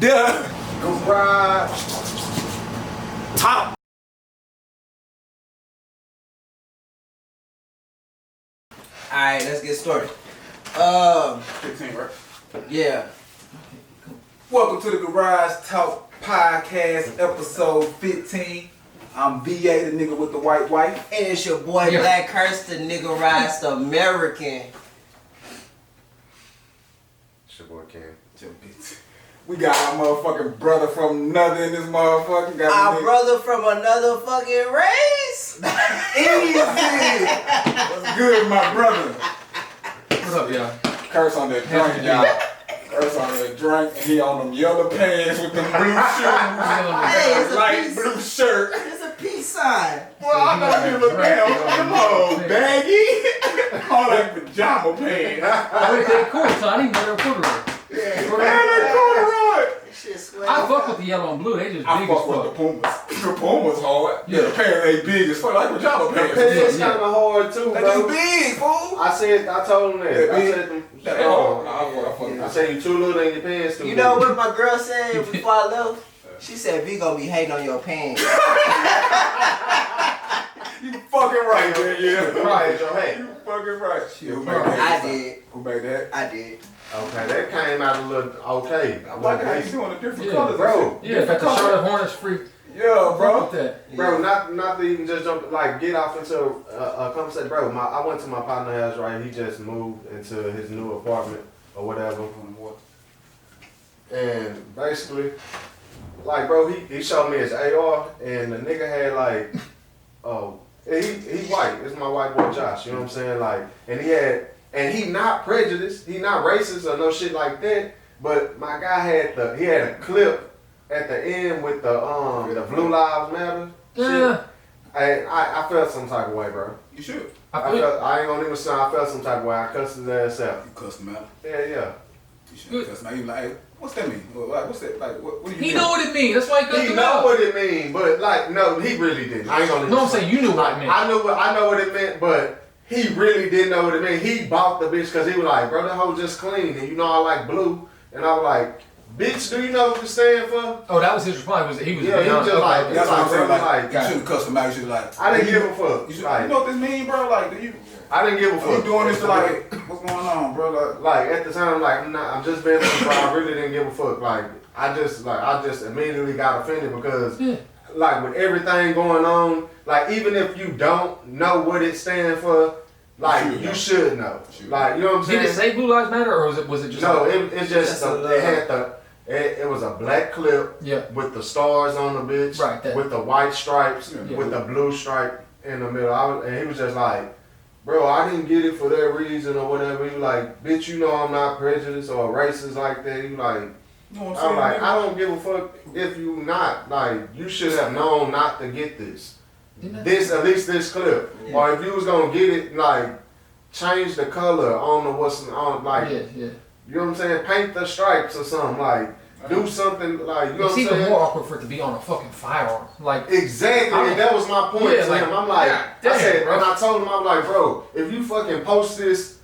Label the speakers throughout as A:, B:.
A: The Garage Talk.
B: Alright, let's get started.
A: 15, right?
B: Yeah.
A: Welcome to the Garage Talk Podcast, episode 15. I'm VA, the nigga with the white wife.
B: And it's your boy Black Curse, the nigga rise American.
C: It's your boy Cam.
A: We got our motherfucking brother from another in this motherfucker. Got
B: Our brother from another fucking race.
A: Easy. What's good, my brother?
D: What's up, y'all?
A: Curse on that drink, y'all. Curse on that drink, and he on them yellow pants with them blue shoes.
B: Hey, it's a
A: light
B: piece.
A: blue shirt.
B: It's a peace sign.
A: Well, I know you look down on them old baggy. All that pajama pants.
D: Oh, they cool, so I didn't know they were corduroy.
A: Man, they corduroy.
B: Shit sweat.
D: I fuck with the yellow and blue, they just
A: I
D: big as
A: fuck with the
D: fuck.
A: Pumas. The Pumas hard.
D: Yeah.
A: The pants ain't big as fuck, like pajama pants.
C: Pants
D: Yeah.
C: kind of hard too,
A: They
C: bro.
A: just big, fool.
C: I told him that.
A: They
C: I
A: big?
C: said them.
A: They hard. I
C: said you too little in your pants too.
B: You know what my girl said before I left? She said, V gonna be hating on your pants.
A: You fucking right, man. Yeah.
C: Right, your hand.
A: You fucking right. Shit, who made
B: I
A: that?
B: did.
A: Who made that?
B: I did.
C: Okay, that came out a little okay.
A: I like how you doing the different
D: Yeah,
A: colors,
C: bro.
D: Yeah, got the Charlotte Hornets free.
A: Yeah,
D: Bro,
A: bro.
D: that.
C: Bro, not to even just jump, like get off into a conversation. Bro, I went to my partner's house, right? He just moved into his new apartment or whatever. And basically, like, bro, he showed me his AR, and the nigga had like, he white. It's my white boy Josh. You know what I'm saying? Like, and he not prejudiced. He not racist or no shit like that. But my guy had a clip at the end with the Blue Lives Matter.
D: Yeah.
C: Shit. I felt some type of way, bro.
A: You should.
C: I ain't gonna even say I felt some type of way. I cussed his ass out.
A: You cussed him out.
C: Yeah.
A: You should cuss him out. You like, hey, what's that mean? Like, what's that? Like, what do you mean?
D: He know what it means, that's why he cussed
C: He
D: him
C: know
D: out.
C: what it mean, but like, no, he really didn't. I ain't gonna.
D: No, I'm saying you knew what it meant.
C: I know what it meant, but he really didn't know what it meant. He bought the bitch because he was like, bro, that hoe just clean, and you know I like blue, and I was like, bitch, do you know what you stand for?
D: Oh, that was his response. He was
C: Yeah, he was just like,
A: That's what I'm saying. Like,
C: like,
A: you shouldn't have cussed him out. You should like.
C: I didn't give a fuck.
A: You, should,
C: Like,
A: you know what this mean, bro? Like, do you?
C: I didn't give a
A: Are
C: fuck.
A: you doing this to like? What's going on, bro?
C: Like at the time, like I'm just being honest, bro. I really didn't give a fuck. Like I just immediately got offended because like with everything going on, like even if you don't know what it stands for, like you should know. Like you know what I'm saying?
D: Did it say Blue Lives Matter, or was it just
C: No,
D: like,
C: it's just it had it was a black clip with the stars on the bitch,
D: Right,
C: with the white stripes,
D: Yeah.
C: with the blue stripe in the middle. And he was just like, bro, I didn't get it for that reason or whatever. He was like, bitch, you know I'm not prejudiced or racist like that. He was like,
A: You know what
C: I'm like,
A: saying?
C: I don't give a fuck if you not. Like, you should have known not to get this. At least this clip.
B: Yeah.
C: Or if you was gonna get it, like, change the color on the what's on, like,
D: yeah.
C: you know what I'm saying? Paint the stripes or something. Like, do something, like, you know
D: It's
C: what I'm
D: even
C: saying?
D: more awkward for it to be on a fucking firearm. Like,
C: Exactly, and that was my point
D: Yeah,
C: to
D: like,
C: him. I'm like,
D: God damn,
C: I said,
D: bro.
C: and I told him, I'm like, bro, if you fucking post this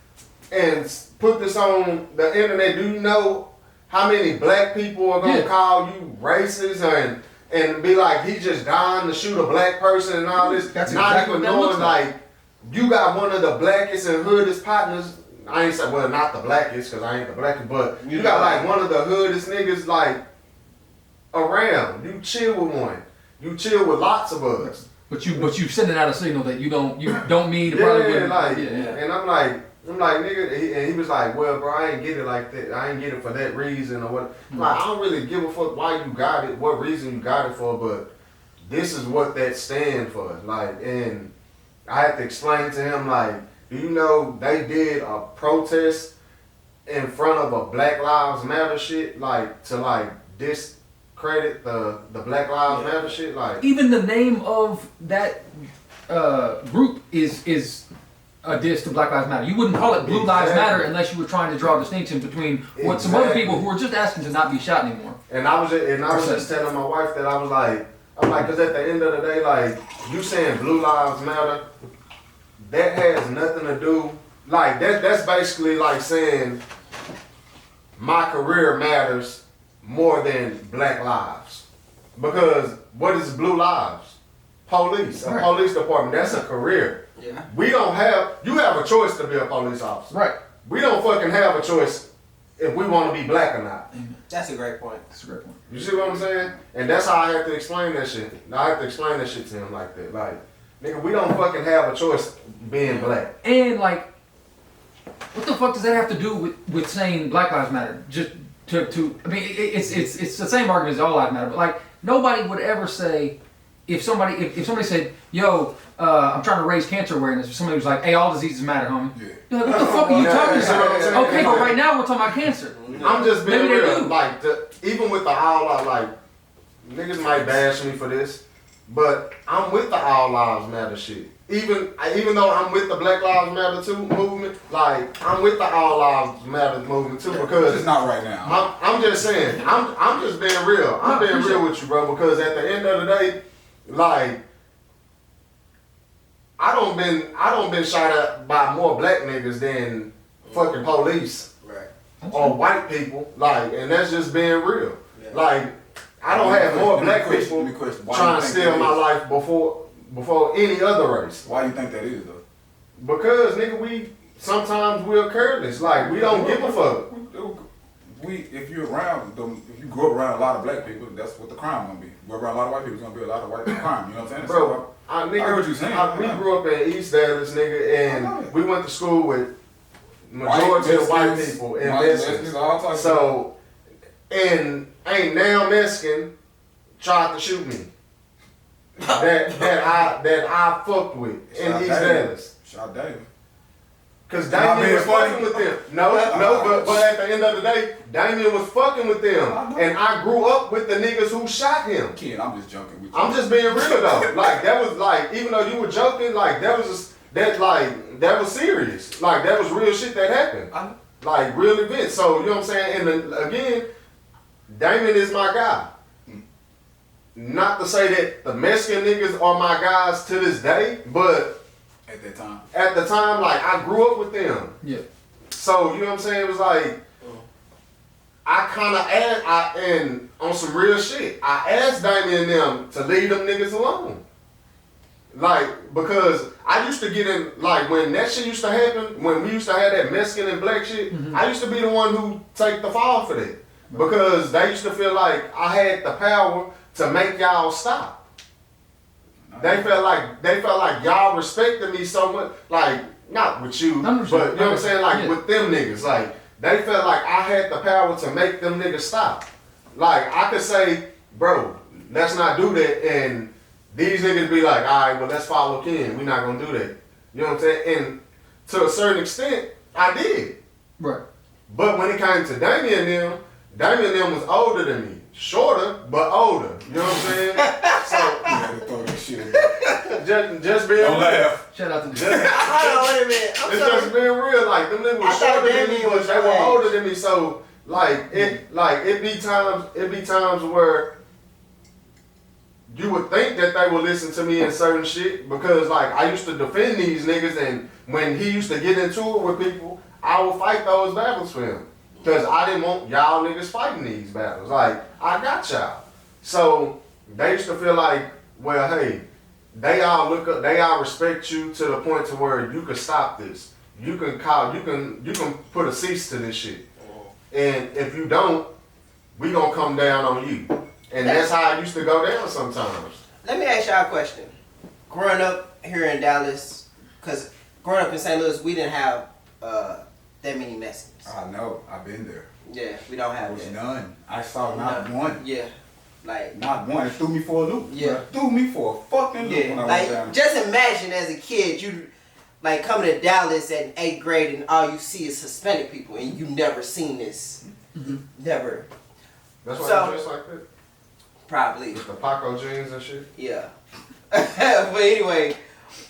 C: and put this on the internet, do you know how many black people are gonna call you racist and be like, he just dying to shoot a black person and all this?
D: That's
C: not
D: exactly
C: even
D: what that
C: knowing
D: looks like.
C: you got one of the blackest and hoodest partners. I ain't say, well, not the blackest, because I ain't the blackest, but you got like one of the hoodest niggas like around. You chill with one. You chill with lots of us.
D: but you sending out a signal that you don't mean to
C: Yeah,
D: probably wouldn't.
C: like,
D: yeah.
C: and I'm like, nigga, and he was like, well, bro, I ain't get it like that. I ain't get it for that reason or what. Like, I don't really give a fuck why you got it, what reason you got it for, but this is what that stand for. Like, and I had to explain to him, like, do you know they did a protest in front of a Black Lives Matter shit, like, to like discredit the Black Lives Matter shit, like.
D: Even the name of that group is a diss to Black Lives Matter. You wouldn't call it Blue Lives Matter unless you were trying to draw a distinction between what some other people who were just asking to not be shot anymore.
C: And I was just telling my wife that I'm like, cause at the end of the day, like, you saying Blue Lives Matter, that has nothing to do, like, that's basically like saying my career matters more than black lives. Because what is blue lives? Police, a police department, that's a career.
B: Yeah.
C: We don't have, you have a choice to be a police officer.
D: Right.
C: We don't fucking have a choice if we want to be black or not.
B: That's a great point.
D: That's a great point.
C: You see what I'm saying? And that's how I have to explain that shit. I have to explain that shit to him like that. Like, nigga, we don't fucking have a choice being black.
D: And like, what the fuck does that have to do with saying Black Lives Matter? Just to I mean, it's the same argument as All Lives Matter, but like nobody would ever say if somebody said, "Yo, I'm trying to raise cancer awareness," or somebody was like, "Hey, all diseases matter, homie."
A: Yeah.
D: You're like, what the fuck are you talking about?
C: Yeah.
D: Okay, but right now we're talking about cancer.
C: I'm just being
D: Maybe they
C: real.
D: do.
C: Like, even with the all out, like, niggas might bash me for this, but I'm with the All Lives Matter shit. Even though I'm with the Black Lives Matter too movement, like I'm with the All Lives Matter movement too because
A: It's not right now.
C: I'm just saying I'm just being real. I'm being real with you, bro. Because at the end of the day, like I don't been shot at by more black niggas than fucking police
B: Right.
C: or white people. Like, and that's just being real.
B: Yeah.
C: Like I don't have more black
A: Let me
C: people
A: question, why
C: trying
A: you
C: to
A: think
C: steal
A: that
C: my
A: is?
C: life before any other race.
A: Why you think that is though?
C: Because nigga, we sometimes we're careless. Like we don't give a fuck.
A: If you're around them, if you grow up around a lot of black people, that's what the crime gonna be. Grow up around a lot of white people, it's gonna be a lot of white crime. You know what I'm saying?
C: Bro,
A: I heard what you saying.
C: we grew up in East Dallas, nigga,
A: I know
C: and
A: it.
C: we went to school with majority of white people and Mexicans. So, and ain't now Mexican tried to shoot me. that I fucked with in
A: Shot
C: East
A: David.
C: Dallas.
A: Shot David.
C: Cause
A: Am I
C: Damien
A: being
C: was
A: funny?
C: fucking with them. No, but at the end of the day, Damien was fucking with them.
A: I know.
C: And I grew up with the niggas who shot him.
A: Kid, I'm just joking with you.
C: I'm just being real though. Like that was like, even though you were joking, like that was that was serious. Like that was real shit that happened. Like real events. So you know what I'm saying? And then, again, Damien is my guy. Not to say that the Mexican niggas are my guys to this day, but
A: At that time.
C: at the time, like I grew up with them.
D: Yeah.
C: So you know what I'm saying? It was like I kind of and on some real shit, I asked Damien and them to leave them niggas alone. Like, because I used to get in, like when that shit used to happen, when we used to have that Mexican and black shit, I used to be the one who take the fall for that. Because they used to feel like I had the power to make y'all stop. They felt like y'all respected me so much, like not with you, but you know what I'm saying, like with them niggas. Like they felt like I had the power to make them niggas stop. Like I could say, bro, let's not do that, and these niggas be like, all right, well let's follow Ken. We're not gonna do that. You know what I'm saying? And to a certain extent, I did.
D: Right.
C: But when it came to Damien them was older than me. Shorter, but older. You know what I'm saying? So,
A: You had to throw that shit in.
C: just being
A: Don't laugh.
D: Shout out to
C: Just,
B: Hold on, wait a minute. I'm
C: it's
B: sorry.
C: just being real. Like, them niggas
B: I
C: was
B: thought
C: shorter than me,
B: Damien
C: but
B: was
C: they
B: your
C: were
B: age.
C: older than me. So, it be times where you would think that they would listen to me in certain shit because, like, I used to defend these niggas, and when he used to get into it with people, I would fight those battles for him. Because I didn't want y'all niggas fighting these battles. Like, I got y'all. So, they used to feel like, well, hey, they all respect you to the point to where you can stop this. You can put a cease to this shit. And if you don't, we gonna come down on you. And that's how it used to go down sometimes.
B: Let me ask y'all a question. Growing up here in Dallas, because growing up in St. Louis, we didn't have that many Mexicans.
A: I know. I've been there.
B: Yeah, we don't
A: There
B: have
A: was
B: that.
A: none. I saw not one.
B: Yeah, like
A: Not one. It threw me for a loop.
B: Yeah.
A: It threw me for a fucking loop
B: yeah,
A: when I
B: like
A: went down.
B: just imagine as a kid you like coming to Dallas in 8th grade and all you see is Hispanic people and you never seen this, never,
C: That's why
B: So-
C: you dress like that.
B: probably.
C: With the Paco jeans and shit.
B: Yeah. But anyway,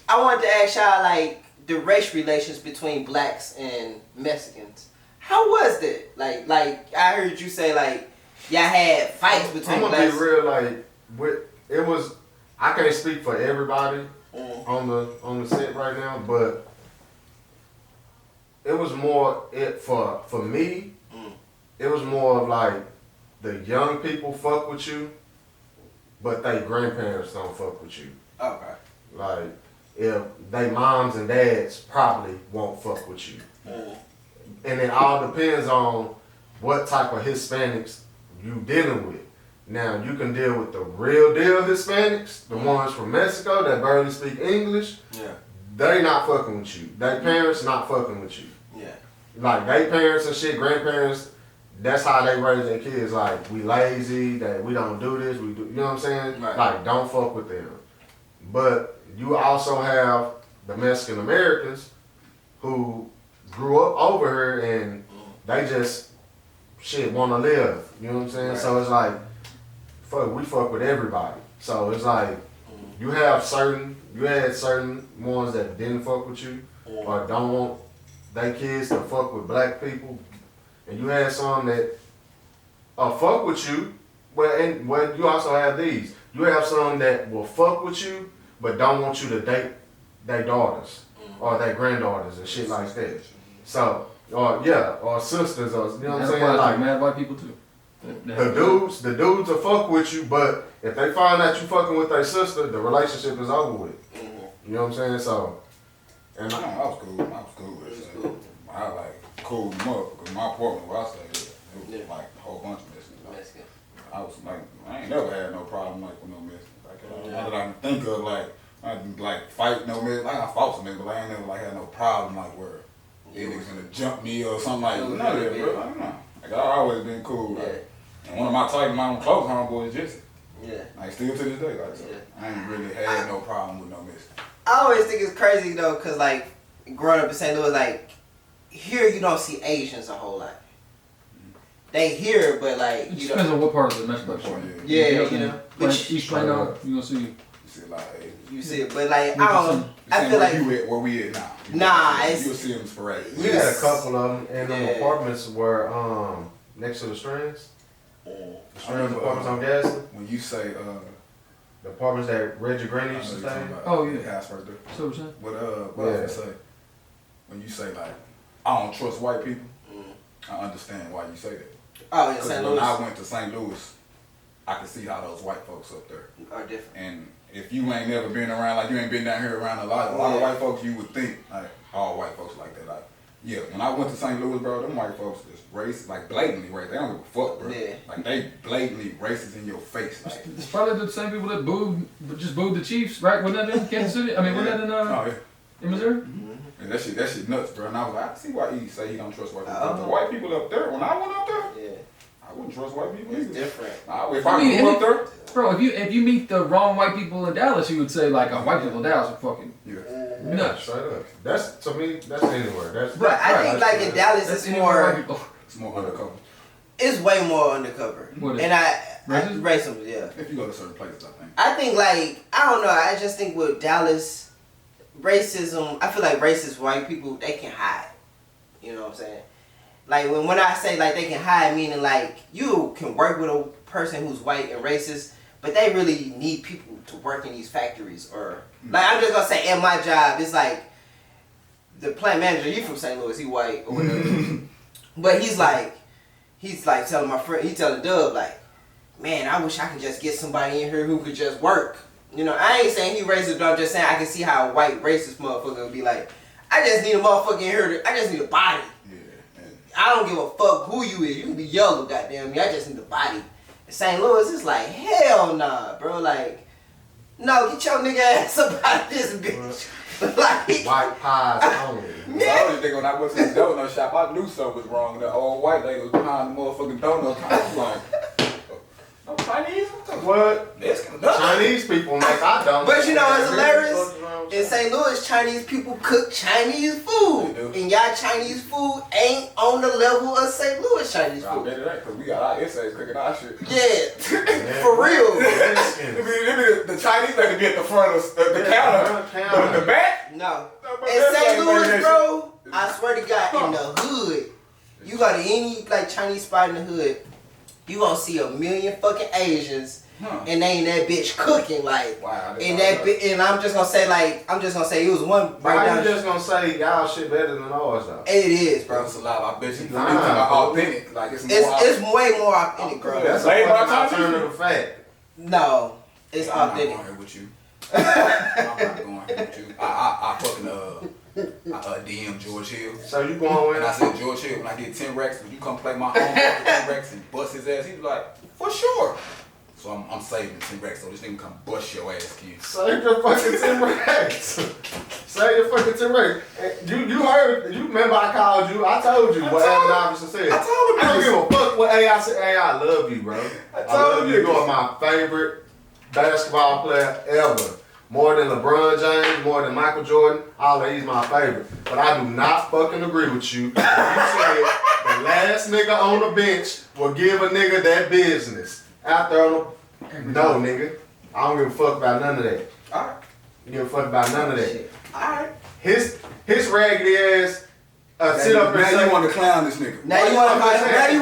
B: I wanted to ask y'all like the race relations between blacks and Mexicans. How was that? Like I heard you say like y'all had fights between
C: I'm gonna
B: blacks.
C: be real, like it was. I can't speak for everybody
B: Mm.
C: on the set right now, but it was more for me.
B: Mm.
C: It was more of like the young people fuck with you, but they grandparents don't fuck with you.
B: Okay.
C: Like, if they moms and dads probably won't fuck with you. And it all depends on what type of Hispanics you dealing with. Now, you can deal with the real deal Hispanics, the ones from Mexico that barely speak English.
B: Yeah.
C: They not fucking with you. Their parents not fucking with you.
B: Yeah.
C: Like, they parents and shit, grandparents, that's how they raise their kids. Like, we lazy, that we don't do this, we do, you know what I'm saying?
B: Right.
C: Like, don't fuck with them. But you also have the Mexican Americans who grew up over here and they just, shit, want to live. You know what I'm saying?
B: Right.
C: So it's like, we fuck with everybody. So it's like, you had certain ones that didn't fuck with you or don't want their kids to fuck with black people. And you had some that fuck with you, but you also have these. You have some that will fuck with you, but don't want you to date their daughters or their granddaughters and shit like that. So, or sisters, or you know what I'm saying? Like,
D: mad white people too.
C: the dudes will fuck with you, but if they find out you fucking with their sister, the relationship is over with. You know what I'm saying? So, and
A: I was cool. I was cool with it. I like cool them up because my apartment where I stayed at, it was like a whole bunch of Mexicans. I was like, I ain't never had no problem like with no Mexicans. Like, not that I can think of, like, I didn't like fight no Mexicans. Like, I fought some Mexicans, but I ain't never like had no problem like where they niggas gonna jump me or something like that. None of that, bro. Like, no. Like, I always been cool. Like, and one of my type, my own close homeboys, Jesse.
B: Yeah.
A: Like, still to this day, like, so I ain't really had no problem with no Mexicans.
B: I always think it's crazy though, cause like growing up in St. Louis, like here you don't see Asians a whole lot. They here, but like
D: It depends on what part of the metro.
B: Yeah, you know.
D: But East Plano, you gonna see.
A: You see a lot of Asians.
B: You see it, but like I don't. I feel like
A: where we at now. You'll see them sporadic.
C: we had a couple of them in them apartments where next to the Strands. The Strands apartments on Gaston.
A: When you say
C: The apartments that Reggie Granny used to stay in.
D: Oh, yeah.
A: The house right there.
D: So what you saying?
A: What I was gonna say, when you say like, I don't trust white people, I understand why you say that.
B: Oh, in
A: Because
B: St.
A: when
B: Louis
A: I went to St. Louis, I could see how those white folks up there.
B: are different.
A: And if you ain't never been around, like you ain't been down here around a lot of white folks, you would think like all white folks like that. Like, yeah, when I went to St. Louis, bro, them white folks is racist, like blatantly racist. They don't give a fuck, bro.
B: Yeah.
A: Like they blatantly racist in your face. Like,
D: It's probably the same people that just booed the Chiefs, right? Wasn't that in Kansas City? I mean, wasn't that in Missouri?
A: And that shit nuts, bro. And I was like, I see why he say he don't trust white people. The white people up there, when I went up there, I wouldn't trust white people
B: It's
A: either.
B: different.
A: If I grew up there,
D: bro, if you meet the wrong white people in Dallas, you would say like, white people in Dallas are fucking nuts.
C: Straight up. That's to me. That's anywhere. That's.
B: But I think like in Dallas,
D: That's
B: it's
D: any white
B: more.
D: people.
A: it's more undercover.
B: It's way more undercover.
D: What is
B: And
D: Racism?
B: racism, yeah.
A: If you go to certain places, I think.
B: I think like I don't know. I just think with Dallas, racism. I feel like racist white people they can hide. You know what I'm saying? Like when I say like they can hide, meaning like you can work with a person who's white and racist, but they really need people to work in these factories or like I'm just gonna say at my job it's like the plant manager. You from St. Louis? He white or whatever, but he's like telling my friend. He telling Dub like, man, I wish I could just get somebody in here who could just work. You know, I ain't saying he racist, but I'm just saying I can see how a white racist motherfucker would be like, I just need a motherfucker in here. I just need a body. I don't give a fuck who you is. You can be yellow, goddamn me. I just need a body. In St. Louis, it's like, hell nah, bro. Like, no, get your nigga ass up out of this bitch. Like,
C: White pies only.
A: I was thinking when I went to the donut shop, I knew something was wrong. The old white lady was behind the motherfucking donut counter. I was like, no Chinese?
C: What? Chinese people make our donuts.
B: but you know, it's hilarious. In St. Louis, Chinese people cook Chinese food. And y'all Chinese food ain't on the level of St. Louis Chinese
A: I
B: food.
A: bet it ain't, because we got our essays cooking our shit.
B: Yeah, for real.
A: The Chinese lady be at the front of the counter, but in the back?
B: No. In St. Louis, bro, I swear to God, in the hood, you go to any like Chinese spot in the hood, you gonna see a million fucking Asians and they ain't that bitch cooking like.
A: Wow,
B: And I'm just gonna say it was one
C: Why
B: right
C: you
B: down.
C: just gonna say y'all shit better than ours though?
B: It is, bro.
A: It's a lot. I bet you
C: Nah,
A: it's authentic. Like it's
B: way more authentic, bro.
C: That's a
A: Hey,
C: fucking
A: my
C: alternative fact.
B: No, it's
A: I'm not
B: authentic.
A: going here with you. I'm not going here with you. I fucking DM George Hill.
C: So you going with
A: And I said, George Hill, when I get 10 racks, will you come play my home 10 racks and bust his ass? He was like, for sure. So I'm saving 10 racks so this nigga come bust your ass, kid.
C: Save your fucking 10 racks. Save your fucking 10 racks. You heard, you remember I called you, I told you what Allen Iverson said.
A: I told him
C: I don't
A: this.
C: give a fuck what AI said. AI, I love you, bro. I love you. You are my favorite basketball player ever. More than LeBron James, more than Michael Jordan, all of these my favorite. But I do not fucking agree with you. You said the last nigga on the bench will give a nigga that business. Out there on the... No, nigga. I don't give a fuck about none of that.
A: Alright.
C: You give a fuck about none of that.
A: Alright.
C: His raggedy ass sit up and
A: now
C: say...
A: you want to clown this nigga.
B: Now you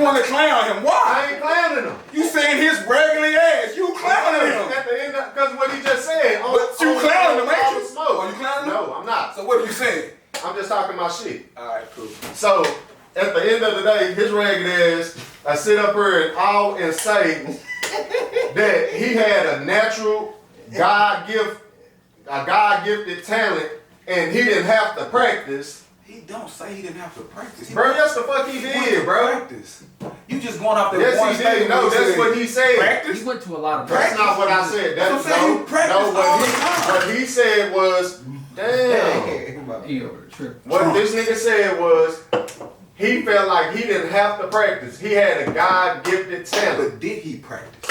B: want to
A: clown him. Why?
C: I ain't clowning him.
A: You saying his raggedy ass. You clowning him.
C: At the end of... Because what he just said...
A: But you clowning him, ain't you?
C: Smoke.
A: Are you clowning him?
C: No, I'm not.
A: So what are you saying?
C: I'm just talking my shit.
A: Alright, cool.
C: So, at the end of the day, his ragged ass, I sit up here and say that he had a natural God-gifted talent and he didn't have to practice.
A: He don't say he didn't have to practice.
C: Bro, yes the fuck he did, bro.
A: Practice. You just going off there.
C: Yes, he did. No, that's what he said.
A: Practice.
D: He went to a lot of
C: That's not what I said.
A: That's what I'm saying. He practiced all the time.
C: What he said was, damn.
D: He over the trip.
C: What this nigga said was, he felt like he didn't have to practice. He had a God-gifted talent.
A: But did he practice?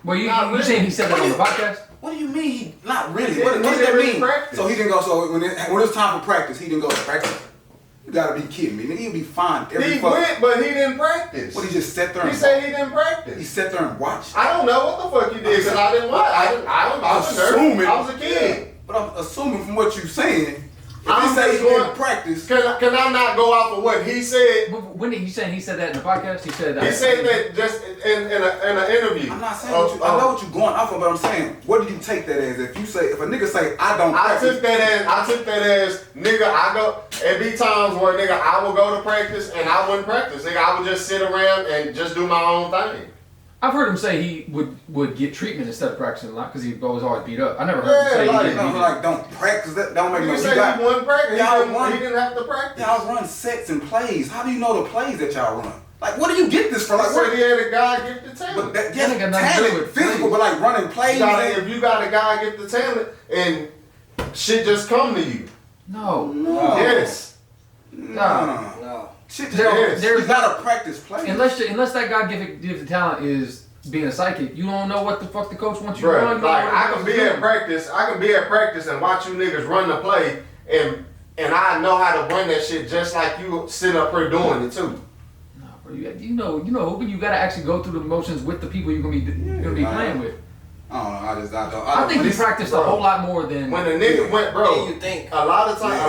D: Well, you
C: really.
D: saying he said that on the podcast?
A: What do you mean? He not really.
C: He
A: What
C: didn't
A: does that
C: really
A: mean?
C: practice.
A: So he didn't go. So when it's time for practice, he didn't go to practice. You gotta be kidding me. Nigga, he'll be fine every
C: He
A: fuck.
C: went, but he didn't practice.
A: What, he just sat there and
C: He said he didn't practice.
A: He sat there and watched.
C: I don't know what the fuck he did because I didn't watch. I was
A: assuming.
C: I was a kid.
A: But I'm assuming from what you're saying, if
C: I'm
A: he say he
C: just going-
A: didn't practice,
C: Can I not go off of what he said?
D: But when did he said that in the podcast? He said that.
C: He said that just in an interview.
A: I'm not saying what you, I know what you're going off of, but I'm saying, what do you take that as? If a nigga say, I don't
C: I
A: practice.
C: took that as nigga. It be times where nigga I will go to practice and I wouldn't practice. Nigga, I would just sit around and just do my own thing.
D: I've heard him say he would get treatment instead of practicing a lot because he was always beat up. I never heard him say
C: like,
D: he didn't.
A: Like, don't practice that. Don't make no
C: You
A: sense.
C: say he wouldn't practice.
A: Y'all
C: He didn't have to practice.
A: Y'all run sets and plays. How do you know the plays that y'all run? Like, where do you get this from?
C: I
A: Like,
C: said
A: where?
C: he had a God-gifted talent.
A: But that,
D: That ain't got nothing to do
A: talent,
D: with
A: physical,
D: plays.
A: but like running plays.
C: If you got a God-gifted talent and shit just come to you.
D: No.
C: Yes.
D: Nah.
B: No.
A: Shit,
C: Yes.
A: you gotta practice plays.
D: Unless that God gifted talent is being a psychic, you don't know what the fuck the coach wants you to
C: Bro,
D: run.
C: like I can be at practice and watch you niggas run the play and I know how to run that shit just like you sit up here doing it too.
D: No, bro, you know, you gotta actually go through the motions with the people you're gonna be playing with.
A: I don't know.
D: I think he practiced a whole lot more than
C: When the nigga went, bro,
B: Yeah, you think.
C: a lot of time,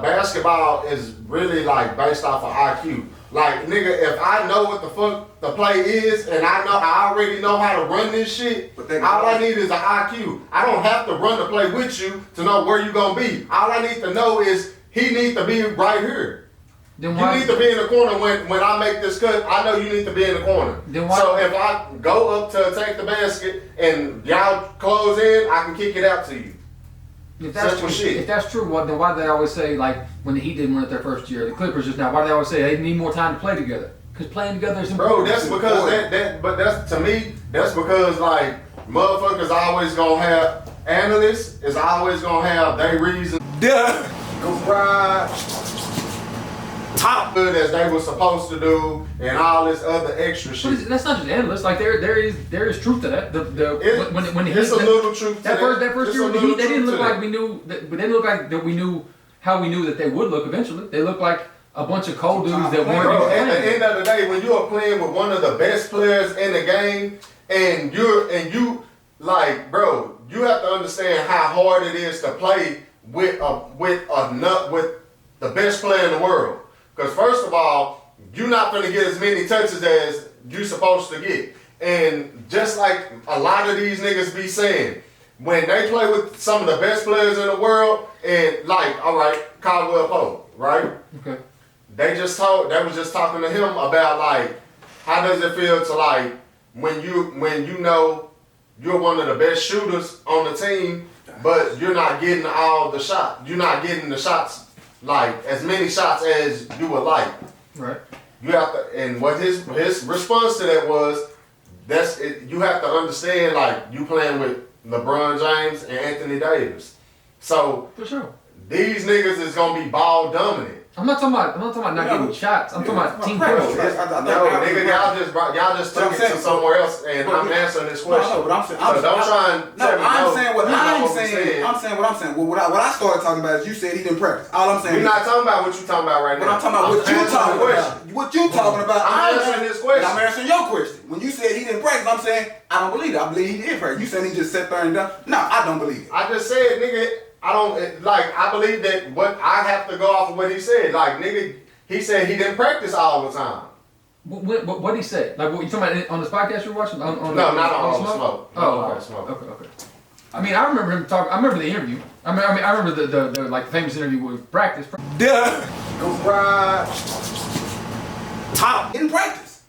C: basketball is really like based off of IQ. Like, nigga, if I know what the fuck the play is and I already know how to run this shit, all I need is an IQ. I don't have to run the play with you to know where you gonna be. All I need to know is he needs to be right here.
D: then
C: You need to be in the corner when I make this cut. I know you need to be in the corner.
D: Then why-
C: So if I go up to take the basket and y'all close in, I can kick it out to you.
D: If that's
C: Simple shit.
D: If that's true, then why do they always say, like, when the Heat didn't win it their first year, the Clippers just now, why do they always say they need more time to play together? Because playing together is important.
C: Bro, that's because but that's to me, that's because like motherfuckers always gonna have analysts is always gonna have their reason
A: Yeah.
C: to ride top good as they were supposed to do and all this other extra
D: But
C: shit.
D: that's not just endless. Like there is truth to that. When the
C: It's
D: Heat,
C: a little truth to
D: that first
C: It's
D: year
C: a
D: with the Heat,
C: little
D: they didn't
C: truth
D: look
C: to
D: like
C: that.
D: we knew. But they didn't look like that we knew how we knew that they would look eventually. They looked like a bunch of cold dudes that weren't
C: Bro,
D: even
C: at the
D: playing.
C: end of the day, when you are playing with one of the best players in the game, and you like, bro, you have to understand how hard it is to play with the best player in the world. Because first of all, you're not gonna get as many touches as you're supposed to get, And just like a lot of these niggas be saying, when they play with some of the best players in the world, and like, all right, Caldwell Pope, right?
D: Okay.
C: They was just talking to him about like, how does it feel to like when you know you're one of the best shooters on the team, but you're not getting all the shots. You're not getting the shots, like as many shots as you would like.
D: Right.
C: You have to, and what his response to that was, that's it, you have to understand, like you playing with LeBron James and Anthony Davis. So
D: For sure.
C: these niggas is gonna be ball dominant.
D: I'm not talking about not getting shots. I'm talking about team chemistry.
C: No, nigga, y'all just took it to somewhere else, and I'm answering this question.
E: No, but I'm saying,
C: so don't try and tell me
E: I'm saying what I'm
C: saying.
E: saying. I'm saying what I'm saying. Well, what I started talking about is you said he didn't practice. All I'm saying.
C: We're not talking about what you talking about right now.
E: But I'm talking about what you talking about. What you talking about?
C: I'm answering this question.
E: I'm answering your question. When you said he didn't practice, I'm saying I don't believe it. I believe he did practice. You saying he just sat there and done? No, I don't believe it.
C: I just said, nigga, I don't like. I believe that what I have to go off of what he said. Like, nigga, he said he didn't practice all the time.
D: What did he say? Like, what you talking about on this podcast you're watching?
C: Not on All the Smoke.
D: Oh, okay. Okay. I mean, I remember him talking. I remember the interview. I remember the like famous interview with practice.
E: Right. Tom didn't practice.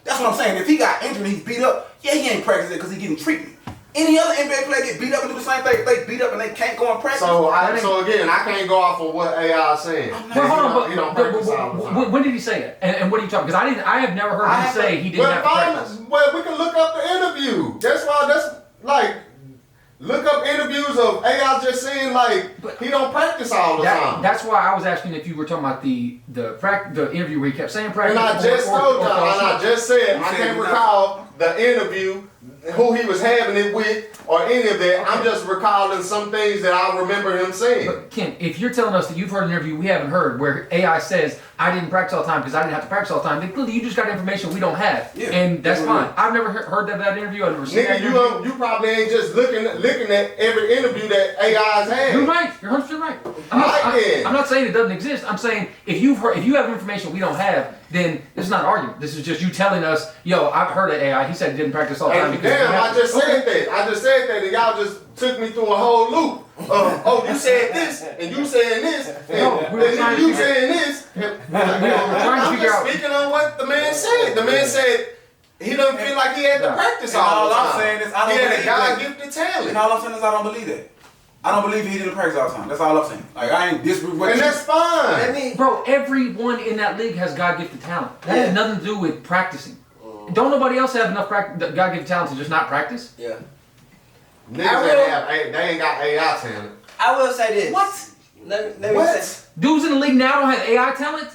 E: That's what I'm saying. If he got injured and he's beat up, yeah, he ain't practicing because he's getting treatment. Any other NBA player get beat up and do the same thing. They beat up and they can't go and practice.
C: So again, I can't go off of what AI is saying.
D: Well, hold on,
C: he don't practice all the time.
D: when did he say it? And what are you talking? Because I have never heard him say he didn't have to practice.
C: Well, we can look up the interview. That's like look up interviews of AI just saying like he don't practice all the time.
D: That's why I was asking if you were talking about the interview where he kept saying practice.
C: And I just told y'all, and I just said I can't recall the interview, who he was having it with, or any of that. Okay. I'm just recalling some things that I remember him saying.
D: But Ken, if you're telling us that you've heard an interview we haven't heard where AI says, I didn't practice all the time because I didn't have to practice all the time, then clearly you just got information we don't have. Yeah. And that's fine. I've never heard that interview. I've never seen that interview.
C: You probably ain't just looking at every interview that AI's had.
D: You're right. You're 100% right. I'm not saying it doesn't exist. I'm saying if you have information we don't have, then this is not an argument. This is just you telling us, yo, I've heard of AI. He said he didn't practice all the time.
C: Damn, I just said that, and y'all just took me through a whole loop of, you said this, and you saying this, and you saying this. I'm just speaking on what the man said. The man said he doesn't feel like he had to practice all the time.
E: All I'm saying is I don't
C: believe that. He had a God-gifted talent.
E: And all I'm saying is I don't believe that. I don't believe he didn't practice all the time. That's all I'm saying. Like, I ain't disrespecting what
C: and that's fine.
D: Bro, everyone in that league has God-gifted talent. That has nothing to do with practicing. Don't nobody else have enough God-gifted talent to just not practice?
B: Yeah.
C: Niggas they ain't got AI talent.
B: I will say this.
E: What?
B: Let me say.
D: Dudes in the league now don't have AI talent?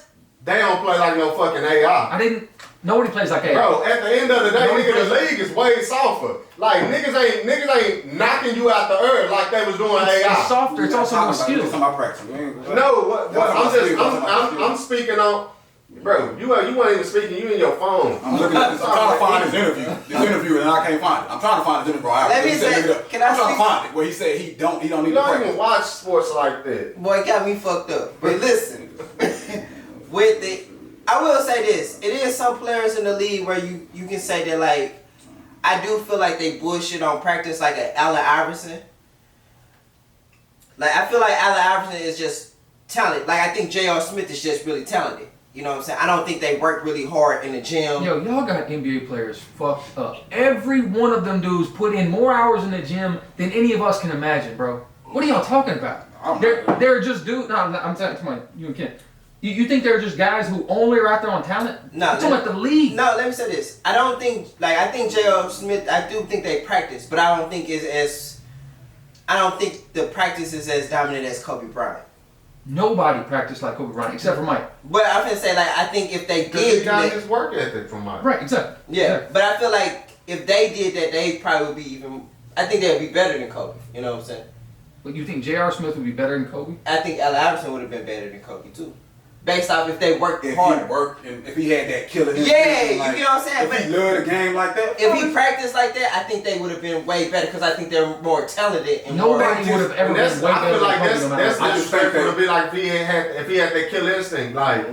C: They don't play like no fucking AI.
D: Nobody plays like AI.
C: Bro, at the end of the day, the league is way softer. Like niggas ain't knocking you out the earth like they was doing AI.
D: It's softer. It's also more skilled.
C: No, I'm speaking on. Bro, you weren't even speaking. You in your phone.
E: I'm looking at this. I'm trying to find his interview, and I can't find it. I'm trying to find his interview.
B: Let me say,
E: I'm trying to find it where he said he don't need to practice. You don't
C: even watch sports like that.
B: Boy, it got me fucked up. But listen, I will say this. It is some players in the league where you can say that, like, I do feel like they bullshit on practice, like an Allen Iverson. Like, I feel like Allen Iverson is just talented. Like, I think J.R. Smith is just really talented. You know what I'm saying? I don't think they work really hard in the gym.
D: Yo, y'all got NBA players fucked up. Every one of them dudes put in more hours in the gym than any of us can imagine, bro. What are y'all talking about? They're just dudes. No, I'm talking you and Ken. You think they're just guys who only are out there on talent?
B: No,
D: I'm talking about the league.
B: No, let me say this. I don't think, like, I think J.R. Smith, I do think they practice, but I don't think I don't think the practice is as dominant as Kobe Bryant.
D: Nobody practiced like Kobe Bryant except for Mike.
B: But I'm gonna say, like, I think if they did,
C: he got his work ethic from Mike.
D: Right, exactly.
B: Yeah, but I feel like if they did that, they probably would be even. I think they would be better than Kobe. You know what I'm saying?
D: But you think J.R. Smith would be better than Kobe?
B: I think Allen Iverson would have been better than Kobe too. Based off if they worked harder.
E: If he had that killer instinct.
B: Yeah, like, you know what I'm saying?
E: If he loved the game like that.
B: If he practiced like that, I think they would have been way better because I think they're more talented. And
D: nobody would have ever been way better.
C: I feel like that's disrespectful to be like if he had that killer instinct. Like,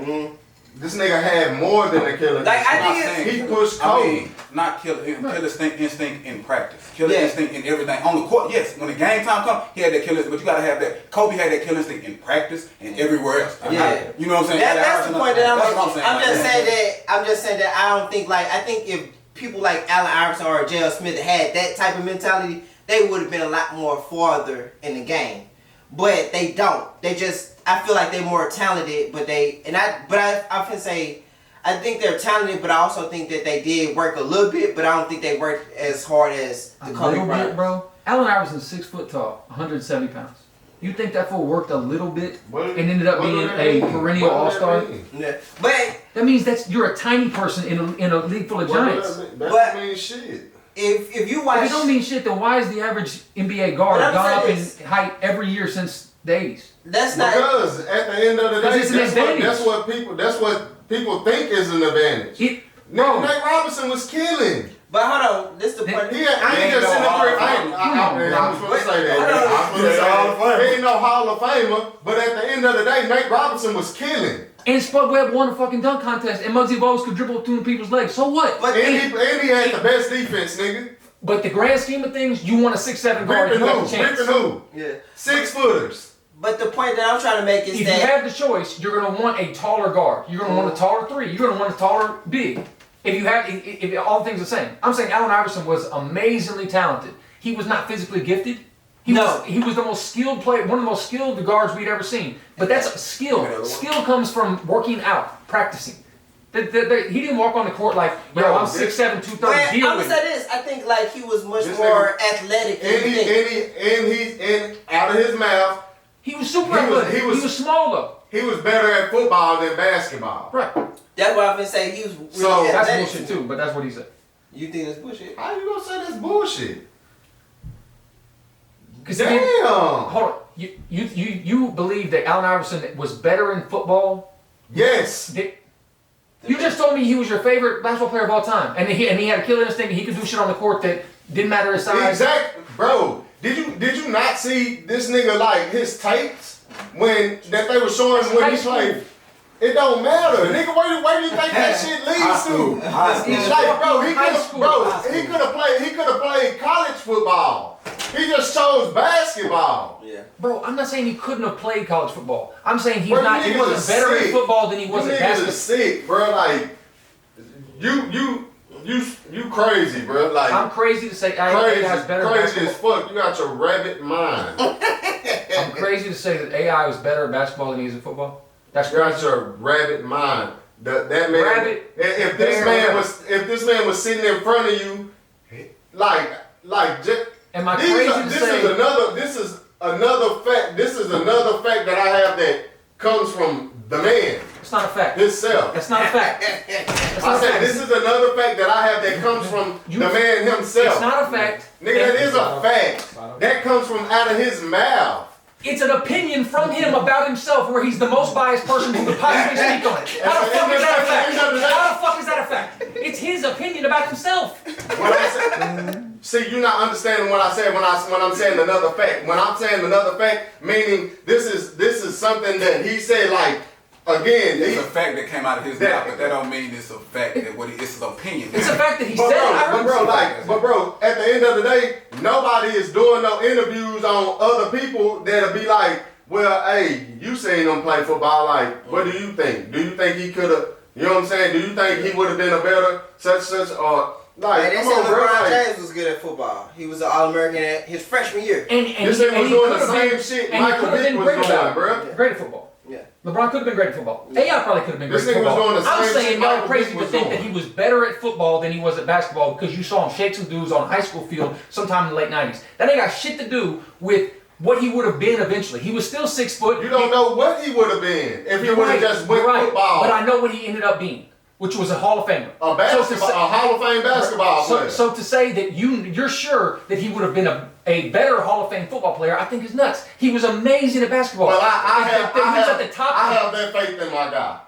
C: This nigga had more than a killer
B: Like, I
C: instinct.
B: think
C: He pushed Kobe.
A: Not killer instinct in practice. Killer instinct in everything. On the court, yes. When the game time comes, he had that killer instinct. But you gotta have that. Kobe had that killer instinct in practice and everywhere else. You know what I'm saying?
B: That's the point that I'm making. I'm just
A: Like,
B: saying that I don't think I think if people like Allen Iverson or J.L. Smith had that type of mentality, they would have been a lot more farther in the game. But they don't. They just, I feel like they're more talented, but I can say, I think they're talented, but I also think that they did work a little bit, but I don't think they worked as hard as the Kobe Bryant.
D: Bro. Allen Iverson's 6 foot tall, 170 pounds. You think that fool worked a little bit and ended up being a perennial all-star?
B: Yeah. But
D: that means you're a tiny person in a league full of giants.
C: That don't mean shit.
B: If you watch,
D: If it don't mean shit, then why is the average NBA guard gone up in height every year since the 80s?
B: That's not
C: because at the end of the day,
D: it's an advantage.
C: That's what people think is an advantage.
D: Bro,
C: Nate Robinson was killing.
B: But hold on, this the point.
C: I ain't just sitting up here. I'm supposed to say that. He ain't no Hall of Famer, but at the end of the day, Nate Robinson was killing.
D: And Spud Webb won a fucking dunk contest, and Muggsy Bogues could dribble between people's legs. So what?
C: And he had the best defense, nigga.
D: But the grand scheme of things, you want a 6'7" guard, you have a chance.
C: Ripping who?
B: Yeah.
C: 6 footers.
B: But the point that I'm trying to make is
D: if
B: that
D: you have the choice, you're going to want a taller guard. You're going to want a taller 3. You're going to want a taller big. If all things are the same. I'm saying Allen Iverson was amazingly talented. He was not physically gifted. He was the most skilled player, one of the most skilled guards we'd ever seen. But that's a skill. Skill comes from working out, practicing. He didn't walk on the court like, I'm 6'7", 230.
B: I'm gonna say this. I think he was much more athletic.
C: And out of his mouth,
D: he was super athletic. He was small though.
C: He was better at football than basketball.
D: Right.
B: That's what I've been saying. He was really
C: So
D: that's
B: athletic.
D: bullshit too. But that's what he said.
B: You think that's bullshit?
C: How you gonna say that's bullshit?
D: Damn.
C: Hold
D: on. You believe that Allen Iverson was better in football?
C: Yes.
D: You just told me he was your favorite basketball player of all time, and he had a killer instinct. He could do shit on the court that didn't matter his size.
C: Exactly, bro. Did you not see this nigga his tapes that they were showing him when he played? It don't matter, nigga. Where do you think that shit leads to? He could have played college football. He just chose basketball.
B: Yeah.
D: Bro, I'm not saying he couldn't have played college football. I'm saying he wasn't better in football than he was at basketball.
C: You sick, bro. You crazy, bro.
D: I'm crazy to say AI has better
C: crazy
D: basketball.
C: as fuck. You got your rabbit mind.
D: I'm crazy to say that AI was better at basketball than he is in football. That's
C: You got your rabbit mind. That man.
D: Rabbit,
C: if this man was sitting in front of you,
D: am I crazy to say?
C: This is another fact. This is another fact that I have that comes from the man.
D: It's not a fact.
C: Himself.
D: That's not a fact.
C: I said this is another fact that I have that comes from the man himself.
D: It's not a fact.
C: Nigga, that is a fact. That comes from out of his mouth.
D: It's an opinion from him about himself where he's the most biased person who could possibly speak on it. How the fuck is that a fact? How the fuck is that a fact? It's his opinion about himself.
C: See, you're not understanding what I said when I'm saying another fact. When I'm saying another fact, meaning this is something that he said again.
A: It's a fact that came out of his mouth, but that don't mean it's a fact that it's an opinion.
D: It's a fact that he said.
C: But bro, at the end of the day, nobody is doing no interviews on other people that'll be like, well, hey, you seen him play football. What do you think? Do you think he could have? You know what I'm saying? Do you think he would have been a better such or?
B: They said LeBron James was good at football. He was an All-American at his freshman year.
C: And this nigga was doing the same shit Michael Vick was doing, bro.
D: Great at football.
B: Yeah.
D: LeBron could have been great at football. AI probably could have been great
C: This
D: at
C: nigga was
D: football.
C: doing the
D: I'm
C: same
D: saying
C: shit
D: y'all
C: Michael
D: crazy
C: Vick
D: to
C: was
D: think
C: doing.
D: that he was better at football than he was at basketball because you saw him shake some dudes on a high school field sometime in the late 90s. That ain't got shit to do with what he would have been eventually. He was still 6 foot.
C: You don't know what he would have been if he would have just went football.
D: But I know what he ended up being, which was a Hall of Famer.
C: A Hall of Fame basketball player.
D: So to say that you're sure that he would have been a better Hall of Fame football player, I think is nuts. He was amazing at basketball.
C: Well, I have that faith in my guy.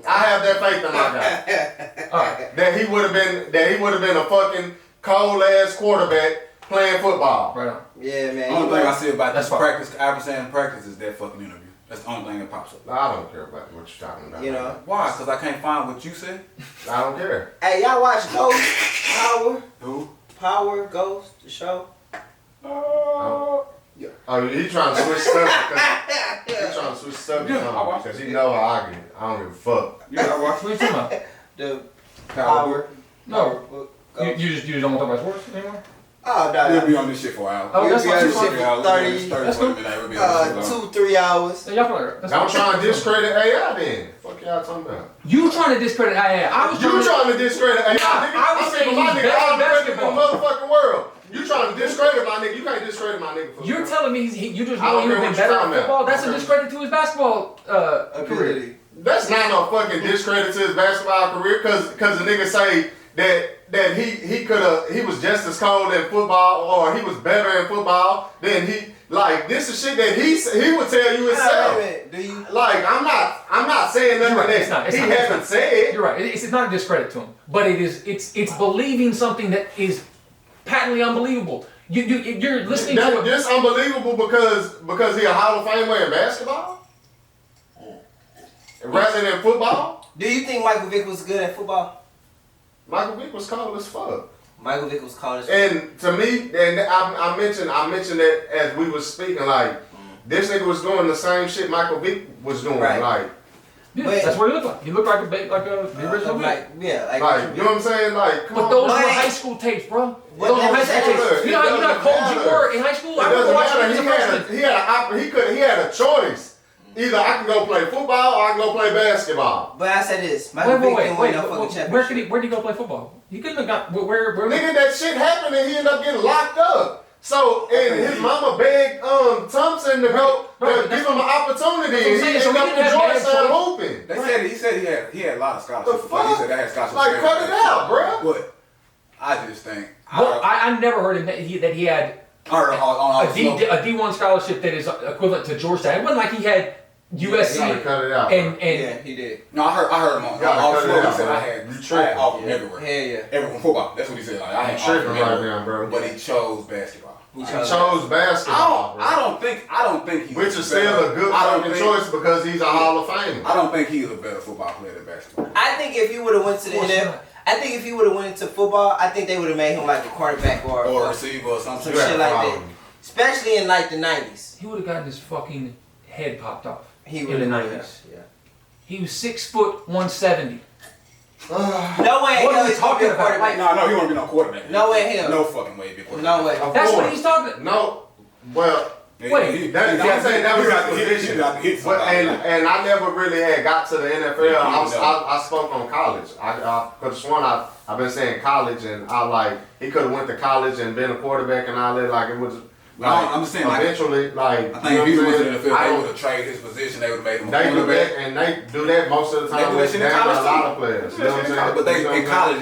C: I have that faith in my guy.
D: Right.
C: That he would have been a fucking cold ass quarterback playing football.
D: Right on.
B: Yeah, man.
A: The only thing I see about this practice, Iverson practice, is that fucking interview. That's the only thing that pops up.
C: I don't care about what you're talking about.
B: You know.
A: Why? Because I can't find what you said?
C: I don't care.
B: Hey, y'all watch Ghost Power?
A: Who?
B: Power Ghost, the show?
C: Yeah. Oh, he trying to switch stuff. He trying to switch stuff because he know how I get. I don't give a fuck.
A: Yeah, I watched.
D: What are you talking about?
B: The
A: Power.
B: No.
D: You don't want to talk about sports anymore?
B: Oh, no.
A: We'll be on this shit for an hour.
D: Oh, that's
B: We'll
D: not
B: be
D: too
B: on
D: much.
B: this shit for 30,
A: 40 minutes. We'll be on this shit long.
B: 2-3 hours.
D: Yeah, y'all probably, that's
C: Don't
D: fine.
C: try and discredit AI then. Fuck y'all talking about.
D: You trying to discredit I was
C: You trying to discredit AI, nigga.
D: I was
C: I'm
D: saying
C: saying my
D: he's
C: nigga
D: better
C: all
D: at
C: the credit in the
D: basketball.
C: motherfucking world. You trying to discredit my nigga. You can't discredit my nigga for
D: You're
C: real.
D: telling me you just
C: I
D: know
C: don't
D: he would
C: care
D: have been
C: what
D: better
C: you're
D: at
C: talking
D: football?
C: about.
D: That's a
C: Okay.
D: discredit to his basketball career.
C: That's not no fucking discredit to his basketball career cause the nigga say that he was just as cold in football or he was better in football than he like this is shit that he would tell you himself.
B: Do you?
C: Like I'm not saying nothing
D: Right,
C: that he hasn't said.
D: You're right. It's not a discredit to him, but it's believing something that is patently unbelievable. You're listening to
C: This unbelievable because he a Hall of Famer in basketball rather than football.
B: Do you think Michael Vick was good at football?
C: Michael Vick was cold as fuck.
B: Michael Vick was college.
C: And to me, and I mentioned that as we was speaking, like this nigga was doing the same shit Michael Vick was doing,
B: Right.
C: like
B: But-
D: that's what he looked like. He looked like the original Vic.
C: you know what I'm saying, like come
D: But
C: on,
D: those were
B: Like-
D: high school tapes, bro.
B: What
D: Those were
B: that
D: high
B: was
D: school
B: at-
D: tapes. You know how
C: It
D: cold
C: doesn't
D: you were in high school?
C: It
D: I remember
C: doesn't
D: watching
C: matter.
D: him as a freshman.
C: He had a choice. Either I can go play football or I can go play basketball.
B: But I said this. Michael Vick didn't win no fucking championship.
D: Where'd he go play football? He couldn't have got where
C: Nigga, that shit happened and he ended up getting locked up. So, and his mama begged Thompson to go
D: Right,
C: to give him an opportunity,
D: that's what I'm
C: and he
D: saying. So
C: ended
D: he
C: up
D: didn't
C: in
D: have bad
C: Georgetown
D: choice.
C: hooping.
A: He said he had a lot of scholarships.
C: The
A: Like he
C: fuck?
A: said, I had scholarships.
C: Like, cut it out, bruh.
A: But I just think
D: Well, I never heard him that he had
A: I heard on
D: a D1 scholarship that is equivalent to Georgetown. It wasn't like he had USC
C: You gotta cut it out.
D: and
B: Yeah, he did.
A: No, I heard him on
C: Gotta
A: all
C: cut it
A: floor. He
C: out,
A: said
C: bro.
A: I
C: You
A: had
C: tripping.
A: off from everywhere.
B: Hell yeah.
A: Everyone football. That's what he said. Like I had
C: tripping
A: off from
C: right
A: everywhere.
C: now, bro.
A: But he chose basketball.
B: He
C: He
B: chose.
C: chose basketball, bro.
A: I don't think he's
C: Which is still a good fucking choice because he's a Hall of Famer.
A: I don't think he's a better football player than basketball.
B: I think if he would have went to the
D: Of course
B: NFL,
D: not.
B: I think if he would have went into football, I think they would have made him like a quarterback or
A: Or a receiver or something.
B: some shit like that. Especially in like the 90s.
D: he would have gotten his fucking head popped off.
B: He
D: In
B: would
D: the
B: have
D: 90s.
B: Yeah.
D: He was 6'170".
B: No way in
D: What
B: hell
D: are we
B: he's gonna be
D: talking
B: a
D: about?
B: quarterback.
A: No, he won't be no quarterback.
B: No way in hell.
A: No fucking way he be a quarterback.
B: No way.
C: Of
D: That's what
C: course.
D: he's talking.
C: No, well,
A: Yeah,
D: Wait,
A: he-
C: that,
A: he-
C: I'm saying that was
A: he got to
C: his
A: hit-
C: position.
A: he got to hit
C: But,
A: somebody.
C: and I never really had got to the NFL.
A: Yeah,
C: I spoke on college. I could have sworn I've been saying college, and I like he could have went to college and been a quarterback and all that. Like it was.
A: No, I'm just saying, like,
C: eventually, like
A: I
C: you
A: think
C: know
A: if
C: what
A: he
C: I'm
A: went to
C: saying?
A: the NFL,
C: I
A: they
C: don't-
A: would have traded his position. They would have made him a
C: They do
A: quarterback.
C: that, and they do that most of the
A: They
C: time
A: do that
C: with
A: shit in
C: damn
A: college
C: a lot
A: too.
C: of players.
A: They
C: You
A: do
C: know
A: that
C: what I'm
A: shit in
C: saying?
A: college. But
C: You know
A: in
C: what I'm
A: college,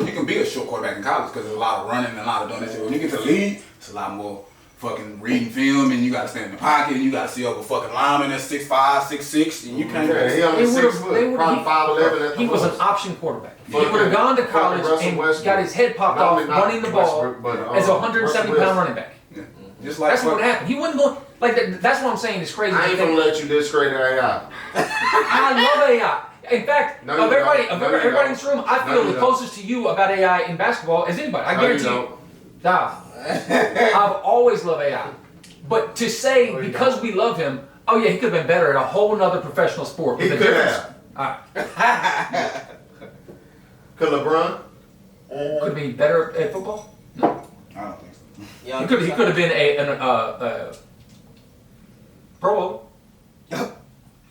A: you can be a short quarterback in college because there's a lot of running and a lot of doing that shit. When you get to the league, it's a lot more fucking reading film, and you got to stand in the pocket, and you got to see over fucking linemen that's 6'5", 6'6", and you can't.
C: Yeah, he only
D: They
C: 6
D: would've-
C: foot,
D: they would-
C: probably
D: he-
C: 5'11" at the
D: He was an
C: most.
D: option quarterback. He
C: Fucking-
D: would have gone to
C: fucking
D: college
C: Russell
D: and
C: Westbrook.
D: got his head popped
C: Not
D: off
C: only not
D: running the ball
C: Westbrook, but,
D: as a 170-pound running back.
A: Just like
D: That's what would happen. He wouldn't go like that. That's what I'm saying. It's crazy.
C: I ain't gonna let you discredit AI.
D: I love AI. In fact,
C: No, you
D: of everybody,
C: don't.
D: of
C: No, you
D: everybody in
C: don't.
D: this room, I
C: No,
D: feel
C: you
D: the
C: don't.
D: closest to you about AI in basketball as anybody. I
C: No,
D: guarantee
C: you
D: you.
C: don't.
D: Nah. I've always loved AI. But to say
C: No, you
D: because
C: don't.
D: we love him, oh yeah, he could have been better at a whole nother professional sport.
C: He
D: But
C: could
D: the difference,
C: have.
D: alright,
C: Could LeBron?
D: could be better at football.
A: I don't think so.
B: Yeah,
D: He could have been a Pro Bowl. He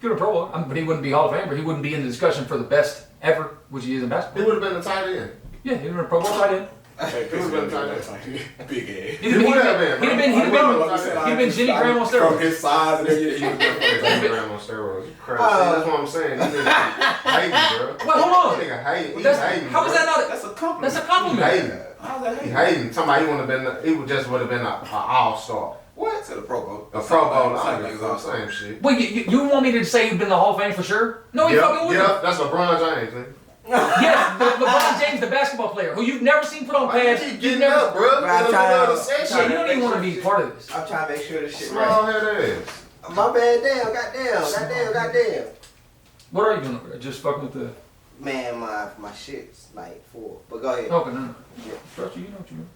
D: could have Pro Bowl, but he wouldn't be Hall of Famer. He wouldn't be in the discussion for the best ever, which he is in
C: He
D: basketball.
C: would have been a tight end.
D: Yeah, he would have been a Pro Bowl tight end.
A: Hey,
C: He would've been tight
A: big ass.
D: He'd have been Jimmy Graham on
A: From
D: steroids.
A: his size and everything, he would have been
C: Jimmy Graham on steroids. You crazy. That's what I'm saying. This nigga hating, bro.
D: Well, hold on.
C: This nigga hating. He
D: That's,
C: hating.
D: how is
C: bro.
D: that not?
A: That's a compliment.
D: That's a
C: He
D: compliment.
C: hating.
A: How's that
C: He
A: hating?
C: hating. Somebody he would have been. He would just would have been an all-star.
A: What? To the Pro Bowl.
C: A Pro Bowl.
A: Same
C: I
A: thing as
C: am
A: all-star.
C: same shit.
D: Wait, you want me to say he'd been in the Hall of Fame for sure? No, he fucking wouldn't.
C: Yep, that's LeBron James, nigga.
D: Yes, LeBron James, the basketball player, who you've never seen put on
C: Why you
D: pads.
C: keep
D: You've
C: getting
D: never.
C: up, bro?
B: I'm
C: In the
B: trying
C: middle of
B: to-
C: the
D: Yeah,
C: session.
D: you don't even want to be part of this.
B: I'm trying to make sure this shit right.
C: Small head ass.
B: My bad, goddamn.
D: What are you doing over there? Just fucking with the...
B: Man, my shit's like full. But go ahead.
D: Okay, no.
B: Yeah.
D: Trust you know what you mean.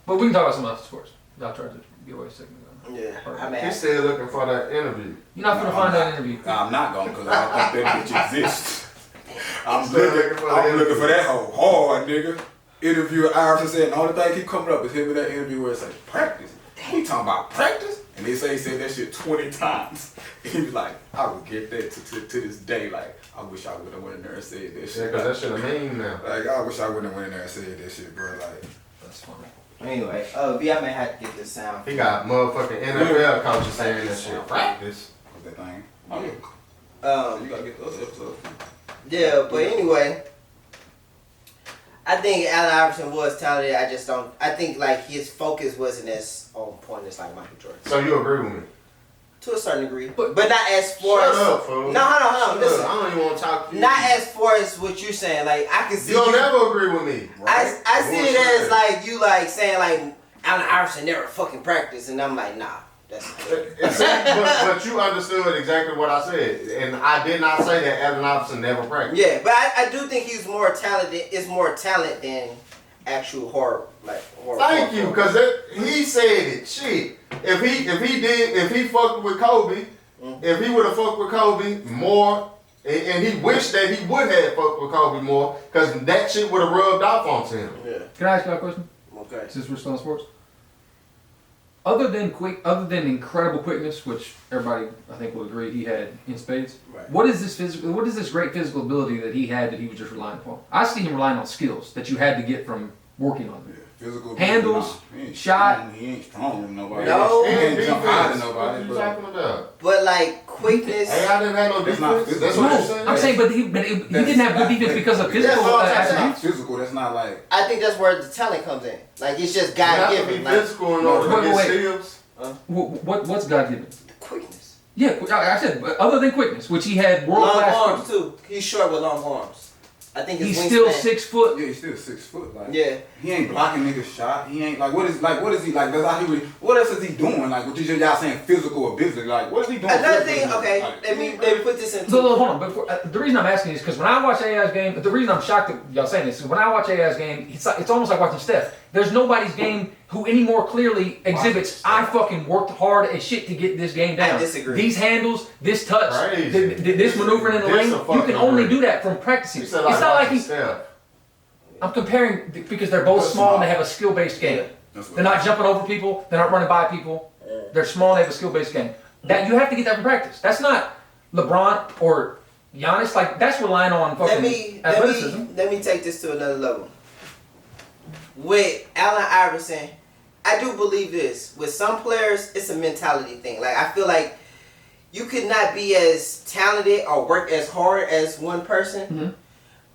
D: But we can talk about some else sports. I tried to get away a second ago.
B: Yeah, I mean,
C: He's still looking for that interview.
D: You're not gonna find that interview.
A: I'm not going because I don't think that bitch exists. I'm
C: Still
A: looking for that whole hard nigga. Interview Iverson said the only thing keep coming up is him in that interview where it's like practice. We talking about practice? And they say he said that shit 20 times. And he was like, I would get that to this day. Like, I wish I would have went in there and said that shit.
C: Yeah, because that shit a meme now.
A: Like, I wish I wouldn't have went in there and said that shit, bro. Like,
D: That's funny.
B: anyway, V, I may have to get this sound.
C: He got motherfucking NFL coaches saying that shit. Practice.
A: what's that thing? Oh, yeah. You gotta get the other episodes.
B: Yeah, but anyway, I think Allen Iverson was talented. I think like his focus wasn't as on point as like Michael Jordan.
C: So you agree with me?
B: To a certain degree, but not as far
C: Shut
B: as.
C: up, fool.
B: No, hold on.
C: Shut
B: Listen,
C: up. I don't even want to talk to you.
B: not as far as what you're saying. Like I can see
C: You don't never agree with me. Right?
B: I see it as like you like saying like Allen Iverson never fucking practiced, and I'm like, nah, that's
C: but you understood exactly what I said, and I did not say that Allen Iverson never practiced.
B: yeah. But I do think he's more talented. Is more talent than actual horror.
C: Thank you, because he said it. Shit, if he fucked with Kobe, if he would have fucked with Kobe more, and he wished that he would have fucked with Kobe more, because that shit would have rubbed off onto him.
B: Yeah.
D: Can I ask you a question?
B: Okay.
D: Since we're still in sports. Other than incredible quickness, which everybody I think will agree he had in spades.
B: Right.
D: What is this great physical ability that he had that he was just relying upon? I see him relying on skills that you had to get from working on them.
A: Yeah, physical
D: Handles, shot.
A: He ain't strong with nobody.
B: No.
A: He ain't jump high to
C: What
A: nobody.
C: you
A: But
C: talking about?
B: But like quickness.
C: Hey, I didn't have no
A: That's not
C: defense.
A: physical.
C: That's what you're saying.
D: I'm saying, but he didn't have good defense because of physical
B: what I'm saying.
A: that's not
D: attributes.
A: physical. That's not like.
B: I think that's where the talent comes in. Like it's just
C: You have
B: God
C: to be
B: given. Like
C: physical in order to get
D: Wait.
C: steals.
D: What's God given?
B: quickness.
D: Yeah, I said other than quickness, which he had world
B: Long
D: class.
B: arms too. He's short with long arms. I think his
D: He's still
B: wingspan-
D: 6 foot.
A: Yeah, he's still 6 foot. Like,
B: Yeah.
A: he ain't blocking niggas' shot. He ain't what is he like? That's how he really. What else is he doing? Like, what y'all saying physical or business? Like, what is he doing?
B: Another
A: physically?
B: thing, okay,
A: Like,
B: let me put this into.
D: Hold on. But the reason I'm asking is because when I watch AI's game, the reason I'm shocked that y'all saying this is when I watch AI's game, it's almost like watching Steph. There's nobody's game who any more clearly exhibits I fucking worked hard as shit to get this game down.
B: I disagree.
D: These handles, this touch,
C: Crazy.
D: this maneuvering in the lane, you can only do that from practicing.
C: You
D: It's
C: said
D: not like
C: watching
D: he.
C: Steph.
D: I'm comparing because they're both small and they have a skill-based game.
A: That's what
D: They're not jumping over people. They're not running by people. They're small and they have a skill-based game. That you have to get that from practice. That's not LeBron or Giannis. Like that's relying on fucking athleticism.
B: Let me take this to another level. With Allen Iverson, I do believe this. With some players, it's a mentality thing. Like I feel like you could not be as talented or work as hard as one person.
D: Mm-hmm.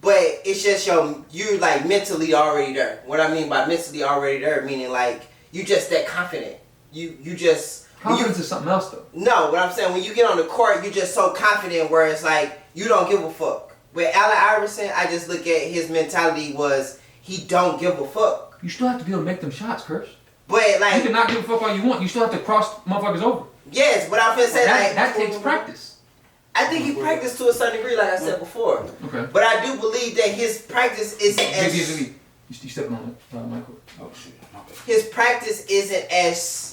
B: But it's just you're like mentally already there. What I mean by mentally already there, meaning like you just that confident. You just
D: Confidence is something else though.
B: no. What I'm saying when you get on the court, you're just so confident where it's like you don't give a fuck. With Allen Iverson, I just look at his mentality was he don't give a fuck.
D: You still have to be able to make them shots, Chris.
B: But
D: You
B: like
D: can not give a fuck all you want. You still have to cross motherfuckers over.
B: yes, but I'm gonna say
D: That takes practice.
B: I think he practiced to a certain degree, like I said before.
D: Okay.
B: But I do believe that his practice isn't as
D: You stepping on it, Michael.
A: Oh shit. My bad.
B: his practice isn't as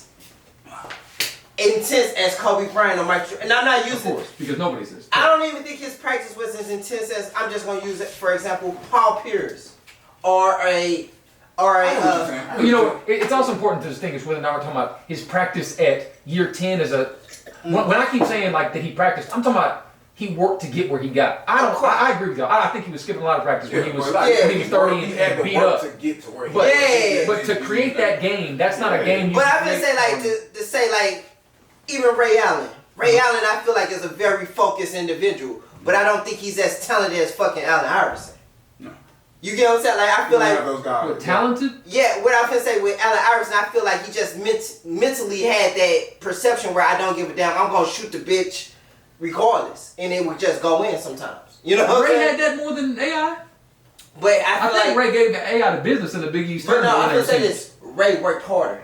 B: intense as Kobe Bryant or Mike. And I'm not
D: Of
B: using.
D: course, because nobody's this.
B: I don't even think his practice was as intense as I'm just gonna use it. For example, Paul Pierce, or a.
D: You know, it's also important to distinguish whether or not we're talking about his practice at year 10 as a. When I keep saying like that he practiced, I'm talking about he worked to get where he got. I agree with y'all. I think he was skipping a lot of practice when he was 30
A: he had
D: and
A: to
D: beat
A: work
D: up.
A: to get to where he
D: But,
B: Yeah.
D: but to create that game, that's not a game you
B: But
D: can
B: I'm gonna
D: create
B: say like
D: on-
B: to say like even Ray Allen. Ray Allen, I feel like is a very focused individual, but I don't think he's as talented as fucking Allen Iverson. You get what I'm saying? Like I feel like
A: those guys.
D: What, talented?
B: yeah, what I'm gonna say with Allen Iverson, I feel like he just mentally had that perception where I don't give a damn. I'm gonna shoot the bitch regardless, and it would just go in sometimes. You know what I'm
D: Ray
B: saying?
D: had that more than AI.
B: But I
D: I
B: feel
D: think
B: like
D: Ray gave AI the business in the Big East
B: but
D: tournament.
B: no, I'm
D: when
B: gonna
D: they
B: say
D: were
B: this: Ray worked harder.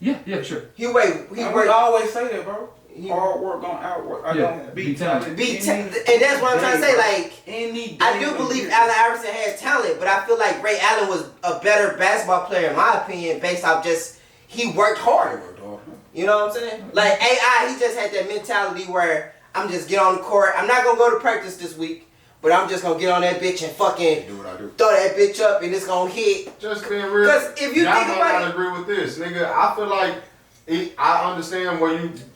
D: Yeah, sure.
B: He
A: We
B: worked.
A: always say that, bro. hard work gonna outwork. I
D: Yeah,
A: don't
D: be
A: be talented.
B: And that's what I'm trying to say. Like,
A: any
B: I
A: day
B: do
A: of
B: believe
A: the
B: Allen Iverson has talent, but I feel like Ray Allen was a better basketball player in my opinion, based off just he worked harder. You know what I'm saying? Like AI, he just had that mentality where I'm just get on the court. I'm not gonna go to practice this week, but I'm just gonna get on that bitch and fucking
A: do what I do.
B: throw that bitch up and it's gonna hit.
C: Just being real.
B: Because if you
C: y'all
B: think
C: might
B: about
C: not
B: it,
C: agree with this, nigga. I feel like I understand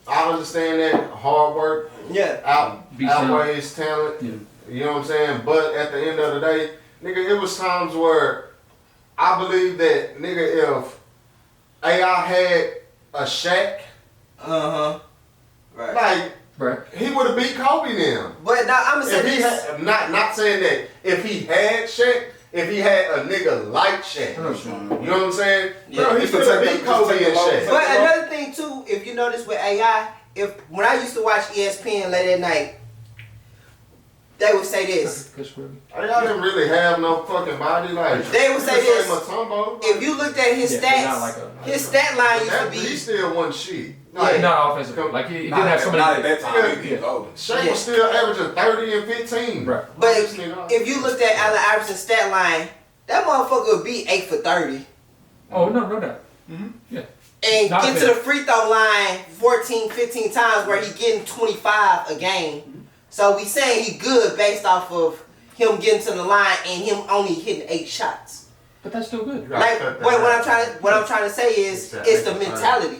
C: I understand that hard work
B: yeah,
C: outweighs talent.
D: Yeah.
C: You know what I'm saying? But at the end of the day, nigga, it was times where I believe that, nigga, if AI had a Shaq,
B: right.
C: like,
D: Right.
C: he would have beat Kobe then.
B: But now I'm gonna say
C: If he
B: this.
C: had, not saying that if he had Shaq, if he had a nigga like Shaq,
D: I know what you mean.
C: you know what I'm saying?
B: Yeah.
C: Bro, he could have beat Kobe and Shaq.
B: But another thing too, if you notice with AI, when I used to watch ESPN late at night, they would say this.
C: Y'all didn't really have no fucking body like.
B: They would say this.
C: Mutombo,
B: If you looked at his
D: Yeah,
B: stats,
D: not like
B: his stat line used to
C: he
B: be.
C: still wasn't shit.
B: Yeah.
D: Not offensively. Like he didn't have so
A: Not at
D: many.
A: that time. He was older.
C: Shaq was still averaging 30 and 15.
D: Right.
B: But if you looked at Allen Iverson's stat line, that motherfucker would be 8 for 30.
D: Oh no doubt. Yeah.
B: And
D: Not
B: get to
D: fair.
B: the free throw line 14, 15 times where he getting 25 a game. So we saying he good based off of him getting to the line and him only hitting 8 shots.
D: But that's still good.
B: Like what I'm trying to say is it's the mentality.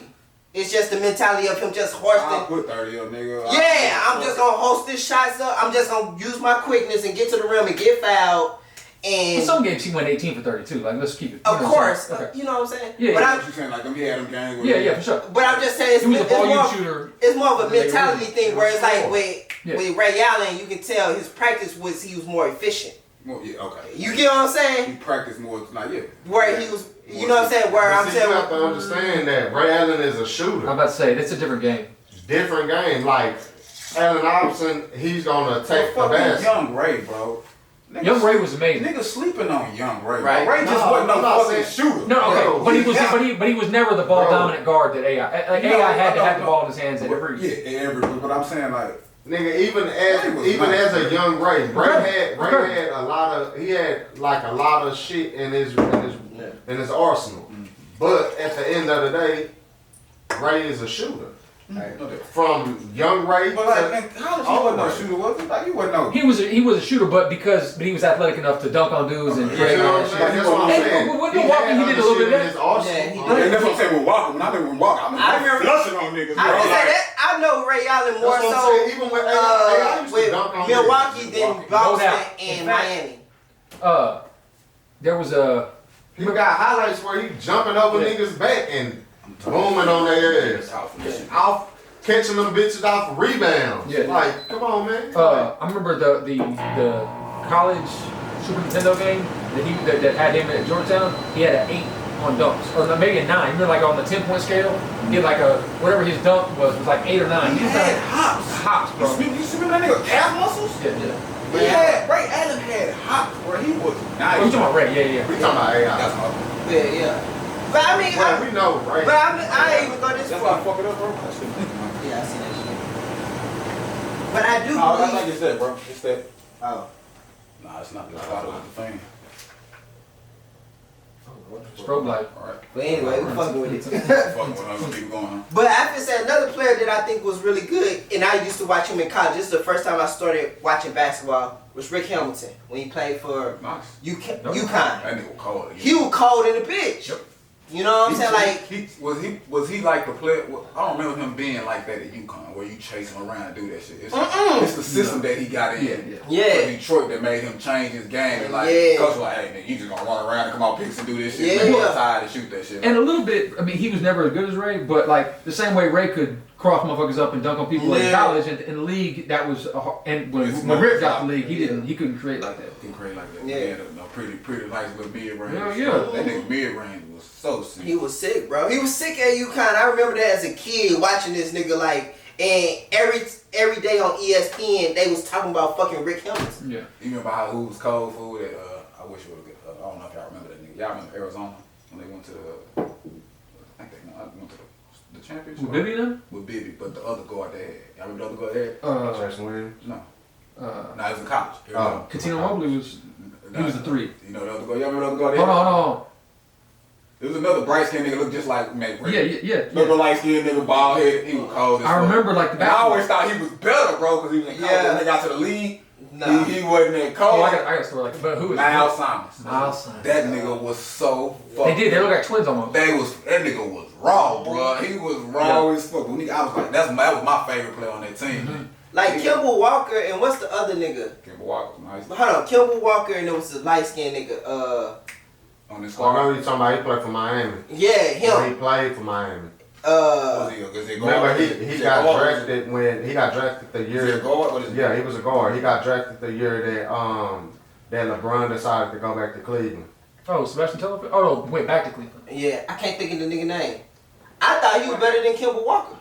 B: It's just the mentality of him just
A: I'll
B: hoisting.
A: put 30 up, nigga.
B: Yeah, I'm just gonna host this shots up. I'm just gonna use my quickness and get to the rim and get fouled.
D: In
B: And
D: some games he went 18 for 32. Like let's keep it.
B: of course,
D: Okay.
B: you know what I'm saying.
D: Yeah,
B: But
D: yeah.
B: I'm
A: What you saying? Like them, he had them games. where
D: Yeah,
A: he-
D: yeah, for sure.
B: But I'm just saying
D: He was a volume
B: more,
D: shooter.
B: it's more of a
D: They
B: mentality
D: really-
B: thing where it's like with
D: Yeah.
B: Ray Allen, you can tell his practice was he was more efficient.
A: Well, yeah, okay.
B: You get what I'm
A: He
B: saying?
A: practiced more tonight, yeah.
B: Where he was, you know what I'm saying? Where
C: But
B: I'm
C: see, you have to
B: saying,
C: understand that Ray Allen is a shooter.
D: I'm about to say that's a different game.
C: Different game. Like, Allen Iverson, he's gonna take the
A: Fucking
C: best.
A: Young Ray, bro. Niggas,
D: Young Ray was amazing.
A: Niggas sleeping on Young Ray.
B: Right.
A: Bro. Ray just
C: No,
A: wasn't no
C: I'm not
A: fucking
C: saying-
A: shooter.
D: No, okay,
C: Bro,
D: but he was,
A: yeah.
D: but he was never the ball
C: Bro.
D: dominant guard that AI. Like
A: No,
D: AI had to
A: no,
D: have the
A: no.
D: ball in his hands at every.
A: Yeah, every. But I'm saying like,
C: Nigga,
A: was
C: even
A: nice,
C: as a
A: bro.
C: young Ray
D: Okay.
C: had a lot of a lot of shit in his arsenal. But at the end of the day, Ray is a shooter. From young Ray
A: but like,
C: to
A: man, college, he wasn't no
C: Ray.
A: shooter, was he? Like, he wasn't no.
D: He was a shooter, but he was athletic enough to dunk on dudes and
A: Okay.
D: create
C: You know
D: all
C: what I'm
D: that
C: saying?
D: shit.
C: That's what I'm
D: Hey,
C: saying.
D: but with Milwaukee, he did a little bit of
C: in
D: that.
C: his arsenal.
B: Yeah, he
A: And that's what I'm saying with Walker. When I think with Walker,
B: I remember-
A: flushing on niggas.
B: I
A: bro.
B: would say
A: Like,
B: that I know Ray Allen more
C: That's what I'm
B: so
C: saying. Even with AI used to
B: with
C: dunk on
B: Milwaukee
C: niggas.
B: than
A: Milwaukee.
B: Boston
D: No doubt.
B: and
D: In fact-
B: Miami.
D: There was a
C: He got highlights where he jumping over
D: Yeah.
C: niggas back and booming on their ass. Off catching them bitches off rebounds.
D: Yeah.
C: Like, come on, man.
D: I remember the college Super Nintendo game that had him at Georgetown. He had an 8 on dunks, or maybe a 9. Remember, like on the 10-point scale, he had like whatever his dunk was like 8 or 9.
A: He had hops,
D: bro.
A: You see that nigga calf muscles?
D: Yeah.
A: Ray Allen had hops where he was nice.
D: Oh, you talking about Ray? Yeah.
C: We talking about AI.
A: That's my.
B: Yeah. But I mean,
C: Well, we know, right?
B: I ain't even go this
A: That's why I
B: far.
A: fuck it up, bro.
B: Yeah, I see that shit. But I do
A: No, that's
B: believe.
A: like it's that, bro. It's that.
B: Oh.
A: Nah, it's not just bottle with the fan.
D: Strobe light.
A: Alright.
B: But anyway, we fucking with it.
A: Fucking with other people going on.
B: But I have to say another player that I think was really good, and I used to watch him in college. This is the first time I started watching basketball. Was Rick Hamilton when he played for
A: Nice.
B: UConn.
A: That nigga was cold.
B: He was cold in the bitch.
D: Yep.
B: You know what I'm saying? Like,
A: Was he like the player? I don't remember him being like that at UConn, where you chase him around and do that shit. It's the system that he got in.
B: Yeah.
A: For Detroit that made him change his game. And like,
B: Yeah.
A: coach was like, hey, nigga, you just gonna run around and come out picks and do this shit.
B: Yeah.
A: Man, you're tired to shoot that shit.
D: And a little bit. I mean, he was never as good as Ray, but like the same way Ray could cross motherfuckers up and dunk on people in
B: Yeah.
D: college, and in the league that was. And
A: It's
D: when Rick got
A: not-
D: the league, he couldn't create like that.
A: He crazy like that.
B: Yeah.
A: He had a pretty nice little mid range.
D: Yeah, yeah.
A: That nigga mid range was so sick.
B: he was sick, bro. He was sick at UConn. I remember that as a kid watching this nigga like, and every day on ESPN they was talking about fucking Rick Hamilton.
D: Yeah.
A: You remember how who was cold food at, I wish you would have, I don't know if y'all remember that nigga. Y'all remember Arizona when they went to the, I think they went to the
E: the championship?
D: With Bibby them?
E: With Bibby, but the other guard they had. Y'all remember the other guard they had?
C: Jason Williams.
E: No.
D: Uh,
E: No, it was in college.
D: Catino Mobley was. He was the 3.
E: You know the other guard? Y'all remember the other guard they
D: Hold
E: had?
D: on, hold on.
E: There was another bright skinned nigga look just like Mac
D: Yeah, yeah.
E: Little light skinned nigga, bald head. He was cold as
D: I
E: fuck.
D: remember like the
E: And I always thought he was better, bro, because he was in college.
B: Yeah.
E: When they got to the league,
B: Nah.
E: he wasn't that
D: Oh,
E: cold.
D: I got a story like that. But who is
E: Miles Simons.
D: Miles Simons.
E: That nigga was so
D: They
E: fucking.
D: did. They look like twins almost.
E: That nigga was raw, bro. He was raw as fuck. When I was like, that was my favorite player on that team.
D: Mm-hmm.
B: Like Kimball Walker and what's the other nigga?
E: Kimball Walker was nice.
B: Hold on, Kimball Walker and there was the light skinned nigga.
E: On this
C: Oh, I know
E: squad.
C: what you're talking about. He played for Miami.
B: Yeah,
C: He
B: him.
C: played for Miami.
E: Was he a guard?
C: Remember, he got drafted when he got drafted the
E: Is he
C: year.
E: a guard? What is he?
C: Yeah, he was a guard. He got drafted the year that LeBron decided to go back to Cleveland.
D: Oh, Sebastian Telfair? Oh, no, went back to Cleveland.
B: Yeah, I can't think of the nigga name. I thought he was better than Kimball Walker.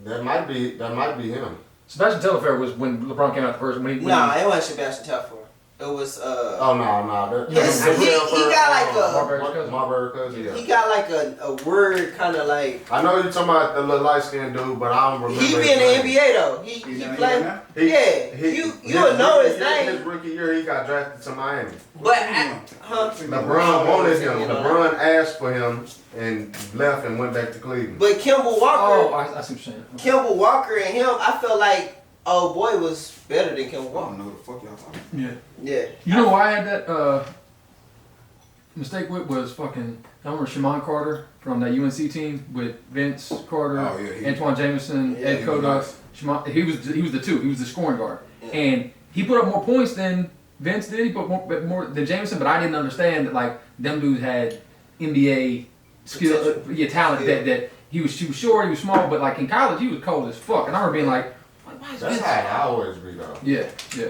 C: That might be him.
D: Sebastian Telfair was when LeBron came out the first. When
B: Nah, it wasn't Sebastian Telfair. It was
C: Oh no.
B: he got like a
C: Marbury cousin. Yeah.
B: he got like a word kind of like
C: I know you're talking about the little light skinned dude, but I don't remember.
B: he
C: his
B: be in the
C: name.
B: NBA though. He
E: He's in the
B: played.
E: NBA now?
B: You'll know his
C: His
B: name.
C: rookie year, he got drafted to Miami.
B: But
C: LeBron wanted him. LeBron asked for him and left and went back to Cleveland.
B: But Kimball Walker,
D: Oh, I see what you're saying. Okay.
B: Kimball Walker and him, I felt like old boy was better than Kimball
E: I
B: Walker.
E: don't know what the fuck y'all talking
D: Yeah.
B: Yeah.
D: You know why I had that mistake with was fucking. I remember Shimon Carter from that UNC team with Vince Carter,
E: Oh, yeah,
D: Antoine Jameson,
B: Yeah,
D: Ed
E: he was
D: Kodak.
E: nice.
D: Shimon, he was the 2. He was the scoring guard,
B: Yeah.
D: and he put up more points than Vince did. He put more than Jameson, but I didn't understand that like them dudes had NBA skill, talent.
B: Yeah.
D: That he was short, he was small, but like in college he was cold as fuck. And I remember being like, why is
C: That's
D: Vince?
C: how it always be though.
D: Yeah, yeah.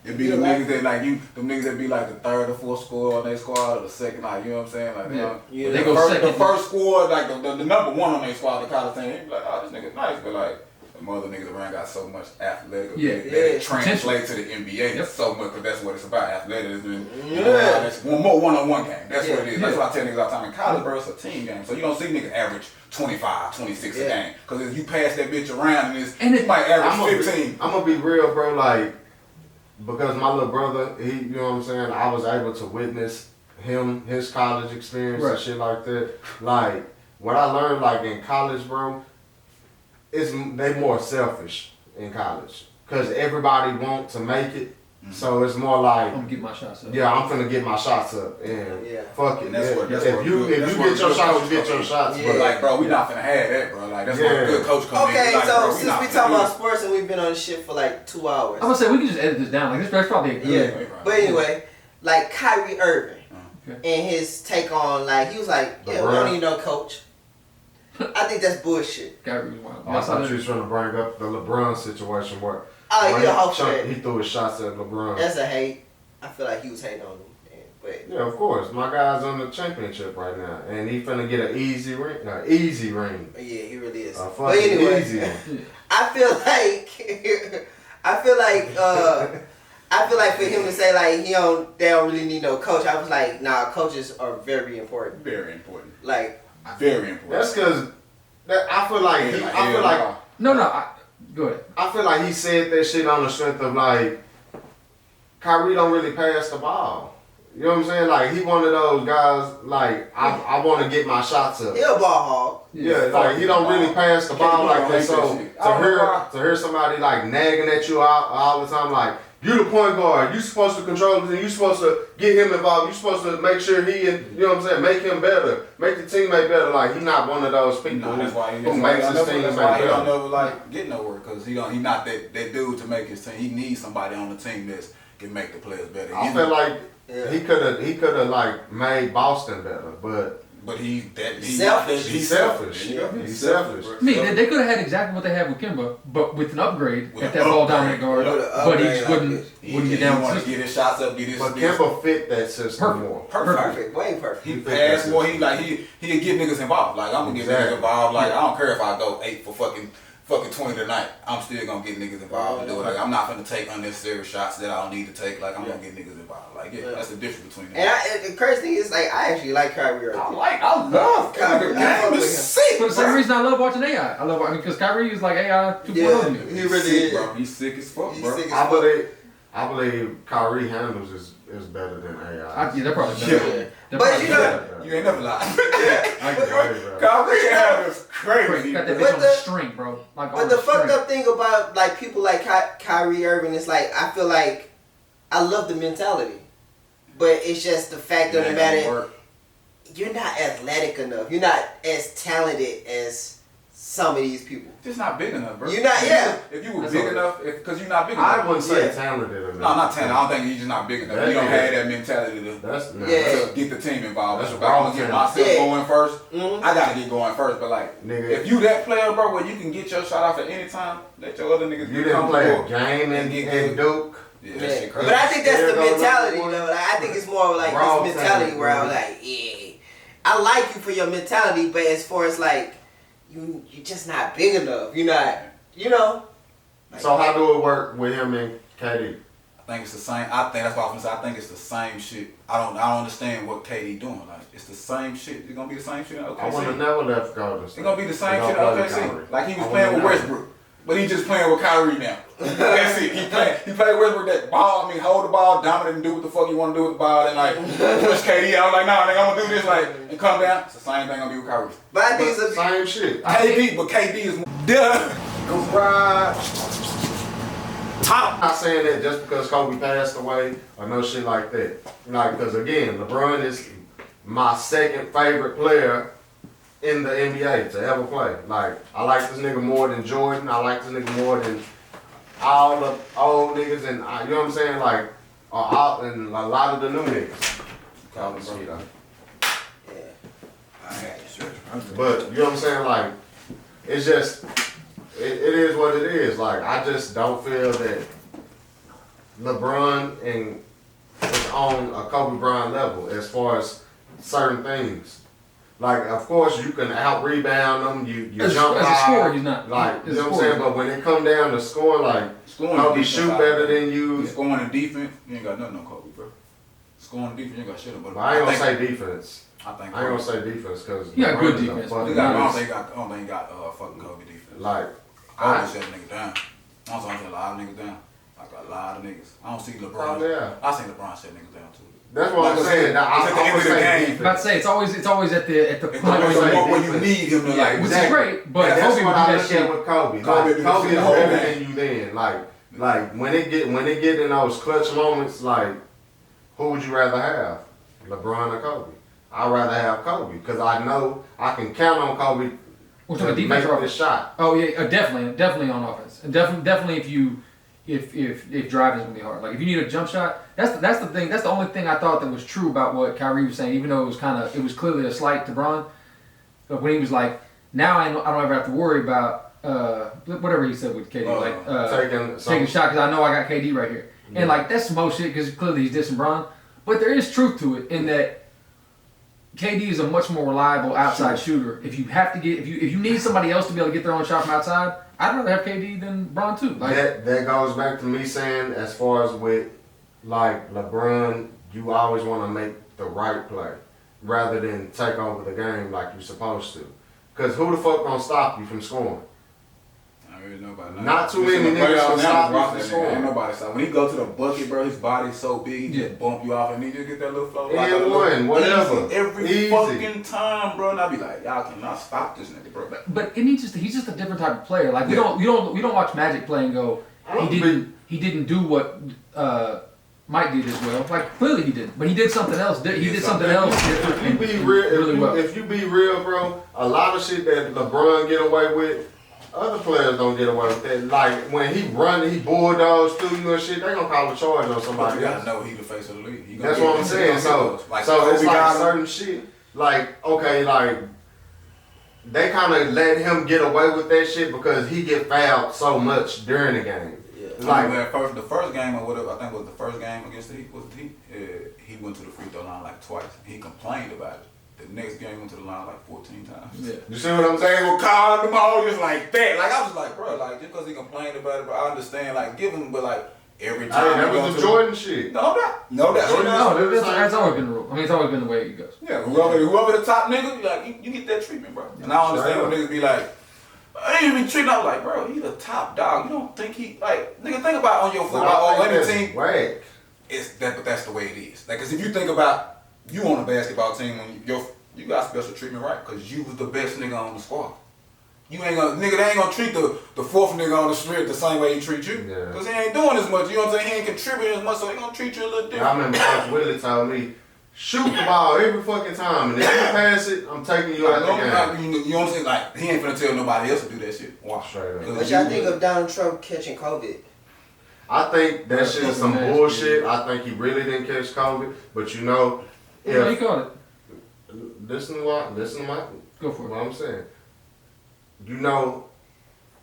E: It'd be the niggas that like you, them niggas that be like the third or fourth score on their squad or the second, like you know what I'm saying? Like
B: Yeah.
D: They go second.
E: The first score, like the number one on their squad, the college team, he'd be like, oh, this nigga's nice, but like the other niggas around got so much athletic ability that it translates to the NBA so much, because that's what it's about, athleticism. That's one more one-on-one game. That's what it is. That's what I tell niggas all the time. In college, bro, it's a team game, so you don't see niggas average 25, 26 a game, because if you pass that bitch around and it might average 15.
C: I'm gonna be real, bro. Like, because my little brother, you know what I'm saying? I was able to witness his college experience and shit like that. Like, what I learned, like in college, bro, is they more selfish in college, cause everybody want to make it. So it's more like,
D: I'm gonna get my shots up.
C: yeah, I'm finna get my shots up and fuck it.
E: And that's what- that's
C: if
E: what
C: you
E: good-
C: get
E: that's
C: your
E: what
C: shots,
E: good
C: you get
E: coach
C: your
E: come
C: shots.
B: in.
E: But
C: But
E: like, bro, we not finna have that, bro. Like, that's what a good coach come in.
B: Okay,
E: Like,
B: so
E: bro,
B: since
E: not
B: we
E: finna
B: talking
E: do
B: about
E: it.
B: sports and we've been on this shit for like 2 hours.
D: I'm gonna say we can just edit this down. Like that's probably a good.
B: Yeah. But anyway, like Kyrie Irving
D: Okay.
B: and his take on like he was like, yeah, we don't need no coach. I think that's bullshit.
D: Kyrie was wild.
C: I thought you was trying to bring up the LeBron situation where
B: Oh, you a hoe for
C: he
B: that.
C: threw his shots at LeBron.
B: That's a hate. I feel like he was hating on him. But
C: Yeah, of course. My guy's on the championship right now, and he finna get an easy ring. Easy ring.
B: yeah, he really is.
C: A
B: But
C: fucking
B: anyway,
C: easy one.
B: I feel like for him to say like they don't really need no coach. I was like, nah, coaches are very important.
E: Very important.
B: Like
E: Very important.
C: That's because I feel like
D: Go ahead.
C: I feel like he said that shit on the strength of like Kyrie don't really pass the ball. You know what I'm saying? Like he one of those guys. Like I want to get my shots up.
B: he a ball hog.
C: Yeah, like he don't really pass the ball like that. So to hear somebody like nagging at you all the time, like you the point guard, you supposed to control it, and you supposed to get him involved. You supposed to make sure he and you know what I'm saying, make him better, make the teammate better. Like he not one of those people
E: No, that's why
C: who makes his teammate
E: that's why he don't
C: better.
E: never like get nowhere, because he not that dude to make his team. He needs somebody on the team that can make the players better.
C: I feel like he could have like made Boston better, but
E: he's
B: Selfish.
C: he's selfish. He's selfish.
D: I mean, they could have had exactly what they had with Kimba, but with an upgrade
E: With
D: at
E: an
D: that ball
E: upgrade.
D: dominant guard.
B: With an
D: But he
B: upgrade,
D: just wouldn't get down with
E: want
D: the
E: to get
D: system.
E: his shots up, get his.
C: But Kemba fit that system
D: Perfect.
C: more.
B: Perfect. Way perfect.
E: He passed more. He'd get niggas involved. Like I'm gonna get niggas involved. Like I don't care if I go 8 for fucking
A: fucking 20 tonight, I'm still gonna get niggas involved and do it. Like, I'm not gonna take unnecessary shots that I don't need to take. Like, I'm gonna get niggas involved. Like, that's the difference between them.
B: And the crazy thing is, like, I actually like Kyrie Irving.
A: I love
B: Kyrie.
A: The game is sick.
D: For the same reason I love watching AI. I mean, because Kyrie is like AI 2.0 to me.
B: He really
A: sick,
B: is.
A: bro. He's sick as fuck, bro.
C: I believe Kyrie handles is better than AI.
D: Yeah, they're probably better.
B: Yeah. But you know,
A: You ain't never lied.
C: I agree, bro.
A: Kyrie handles crazy.
D: You got that
B: But
D: bitch on the string, bro. Like,
B: but the fucked up thing about like people like Kyrie Irving is like I feel like I love the mentality, but it's just the fact of the matter. You're not athletic enough. You're not as talented as some of these people.
A: Just not big enough, bro.
B: You're not, yeah.
A: If you were big enough, because you're not big enough.
C: I wouldn't say talented enough.
A: No, not talented. I don't think he's just not big enough. You don't have that mentality to get the team involved.
C: That's
A: If I'm gonna get myself going first, I gotta get going first. But like, if you that player, bro, where you can get your shot off at any time, let your other niggas
C: You
A: get
C: didn't play
A: comfortable.
C: a game and Duke.
A: Yeah, that shit crazy.
B: But I think that's the
C: There goes
B: mentality,
C: number
B: though.
C: one.
B: Like, I think it's more like
C: Raw
B: this mentality
C: talent,
B: where I'm
C: bro.
B: like, yeah, I like you for your mentality, but as far as like, you're just not big enough. You're not, you know. Like,
C: So how do it work with him and KD?
A: I think it's the same. I think that's what I was gonna say. I think it's the same shit. I don't understand what KD doing. Like, it's the same shit. It's gonna be the same shit in OKC.
C: I would have never left Golden State.
A: It's gonna be the same
C: They
A: shit in
C: don't play
A: OKC.
C: Kyrie.
A: Like, he was
C: I
A: playing with
C: would've
A: Westbrook, but he just playing with Kyrie now. That's it. He played Westbrook that ball. I mean, hold the ball, dominate, and do what the fuck you want to do with the ball, and like push KD out. Like, nah, nigga, I'm gonna do this, like, and come down. It's the same thing I'm gonna do with Kyrie.
B: But I think it's a
C: Same shit.
A: KD is more.
C: Garage. I'm not saying that just because Kobe passed away or no shit like that. Like, because again, LeBron is my second favorite player in the NBA to ever play. Like, I like this nigga more than Jordan. I like this nigga more than all the old niggas, and you know what I'm saying? Like, and a lot of the new niggas. But you know what I'm saying? Like, it's just, it is what it is. Like, I just don't feel that LeBron is on a Kobe Bryant level as far as certain things. Like, of course, you can out rebound them. You jump
D: as
C: high.
D: a scorer, he's not.
C: Like, you know what I'm saying? But when it come down to scoring, like, Kobe shoot better than you.
A: Scoring and defense, you ain't got nothing on Kobe, bro. Scoring and defense, you ain't got shit on.
C: But I ain't gonna say defense.
A: I ain't
C: gonna say defense because
D: he got good defense.
A: I don't think he got fucking Kobe defense.
C: Like,
A: Kobe shut niggas down. I'm saying a lot of niggas down. Like a lot of niggas. I don't see LeBron.
C: Oh, yeah.
A: I see LeBron shut niggas down too.
C: That's what I'm saying. Now,
A: It's at the end of the game.
D: I'm about to say it's always at the
A: It's
D: point
A: always
D: where
A: the
D: you
A: point when you need him to like.
D: which is great, but
C: that's
D: Kobe would
C: what
D: do
C: I
D: that
C: look
D: shit.
C: at with Kobe.
A: Kobe
C: Like,
A: do
C: Kobe is
A: the whole
C: better
A: game.
C: than you then. Like when it get in those clutch moments, like, who would you rather have, LeBron or Kobe? I'd rather have Kobe because I know I can count on Kobe
D: We're
C: to
D: talking
C: make
D: defense or
C: the shot.
D: Oh yeah, definitely on offense, and definitely if driving is gonna be hard. Like if you need a jump shot, that's the thing. That's the only thing I thought that was true about what Kyrie was saying, even though it was clearly a slight to Bron. But when he was like, now I don't ever have to worry about whatever he said with KD, taking a shot because I know I got KD right here, and like that's some bullshit because clearly he's dissing Bron. But there is truth to it in that KD is a much more reliable outside shooter. If you have to if you need somebody else to be able to get their own shot from outside, I'd rather have KD than Bron too. Like,
C: that goes back to me saying, as far as with like LeBron, you always want to make the right play rather than take over the game like you're supposed to. Because who the fuck gonna stop you from scoring?
A: Nobody.
C: Not too many niggas can stop you from
A: Ain't
C: scoring.
A: nobody stop. When he go to the bucket, bro, his body's so big, he just bump you off and he just get that little flow.
C: Yeah, whatever.
A: Every
C: Easy.
A: fucking time, bro. And I be like, y'all cannot stop this nigga, bro.
D: but he's just a different type of player. Like we don't watch Magic play and go, he didn't do what Mike did as well. Like clearly he did, but he did something else. He did something else different.
C: If you be real, if you be real, bro, a lot of shit that LeBron get away with, other players don't get away with that. Like when he bulldogs through you and shit, they gonna call a charge on
A: But
C: somebody
A: you
C: else.
A: gotta know he the face of the league.
C: That's what I'm saying. So it's like certain shit. Like, okay, like they kind of let him get away with that shit because he get fouled so much during the game.
A: Yeah. Like the first game or whatever, I think it was the first game against the Heat. Was the Heat? He went to the free throw line like twice. He complained about it. The next game went to the line like 14 times.
D: Yeah.
C: You see what I'm saying?
A: They were calling them all just like that. Like I was like, bro, like just because he complained about it, but I understand. Like give him, but like every time.
C: That was the Jordan shit.
A: No,
C: Jordan,
D: That's always been the rule. I mean, it's always been the way it goes.
A: Yeah, whoever the top nigga, like you get that treatment, bro. And I understand when niggas be like, I ain't even treating. I'm like, bro, he the top dog. You don't think he like nigga? Think about on your football or any team.
C: Whack.
A: It's that, but that's the way it is. Like, cause if you think about you on a basketball team when you got special treatment, right? Cause you was the best nigga on the squad. You ain't gonna nigga. They ain't gonna treat the fourth nigga on the street the same way he treat you.
C: Yeah.
A: Cause he ain't doing as much. You know what I'm saying? He ain't contributing as much, so they gonna treat you a little different.
C: I remember Coach Willie told me, shoot the ball every fucking time, and if you pass it, I'm taking you out the game.
A: You know what I'm saying? Like he ain't finna tell nobody else to do that shit.
C: Watch straight up.
B: What y'all think of Donald Trump catching COVID?
C: I think that shit is some bullshit. I think he really didn't catch COVID, but you know,
D: Yeah, you caught it.
C: listen to my
D: Go for it.
C: what I'm saying. You know,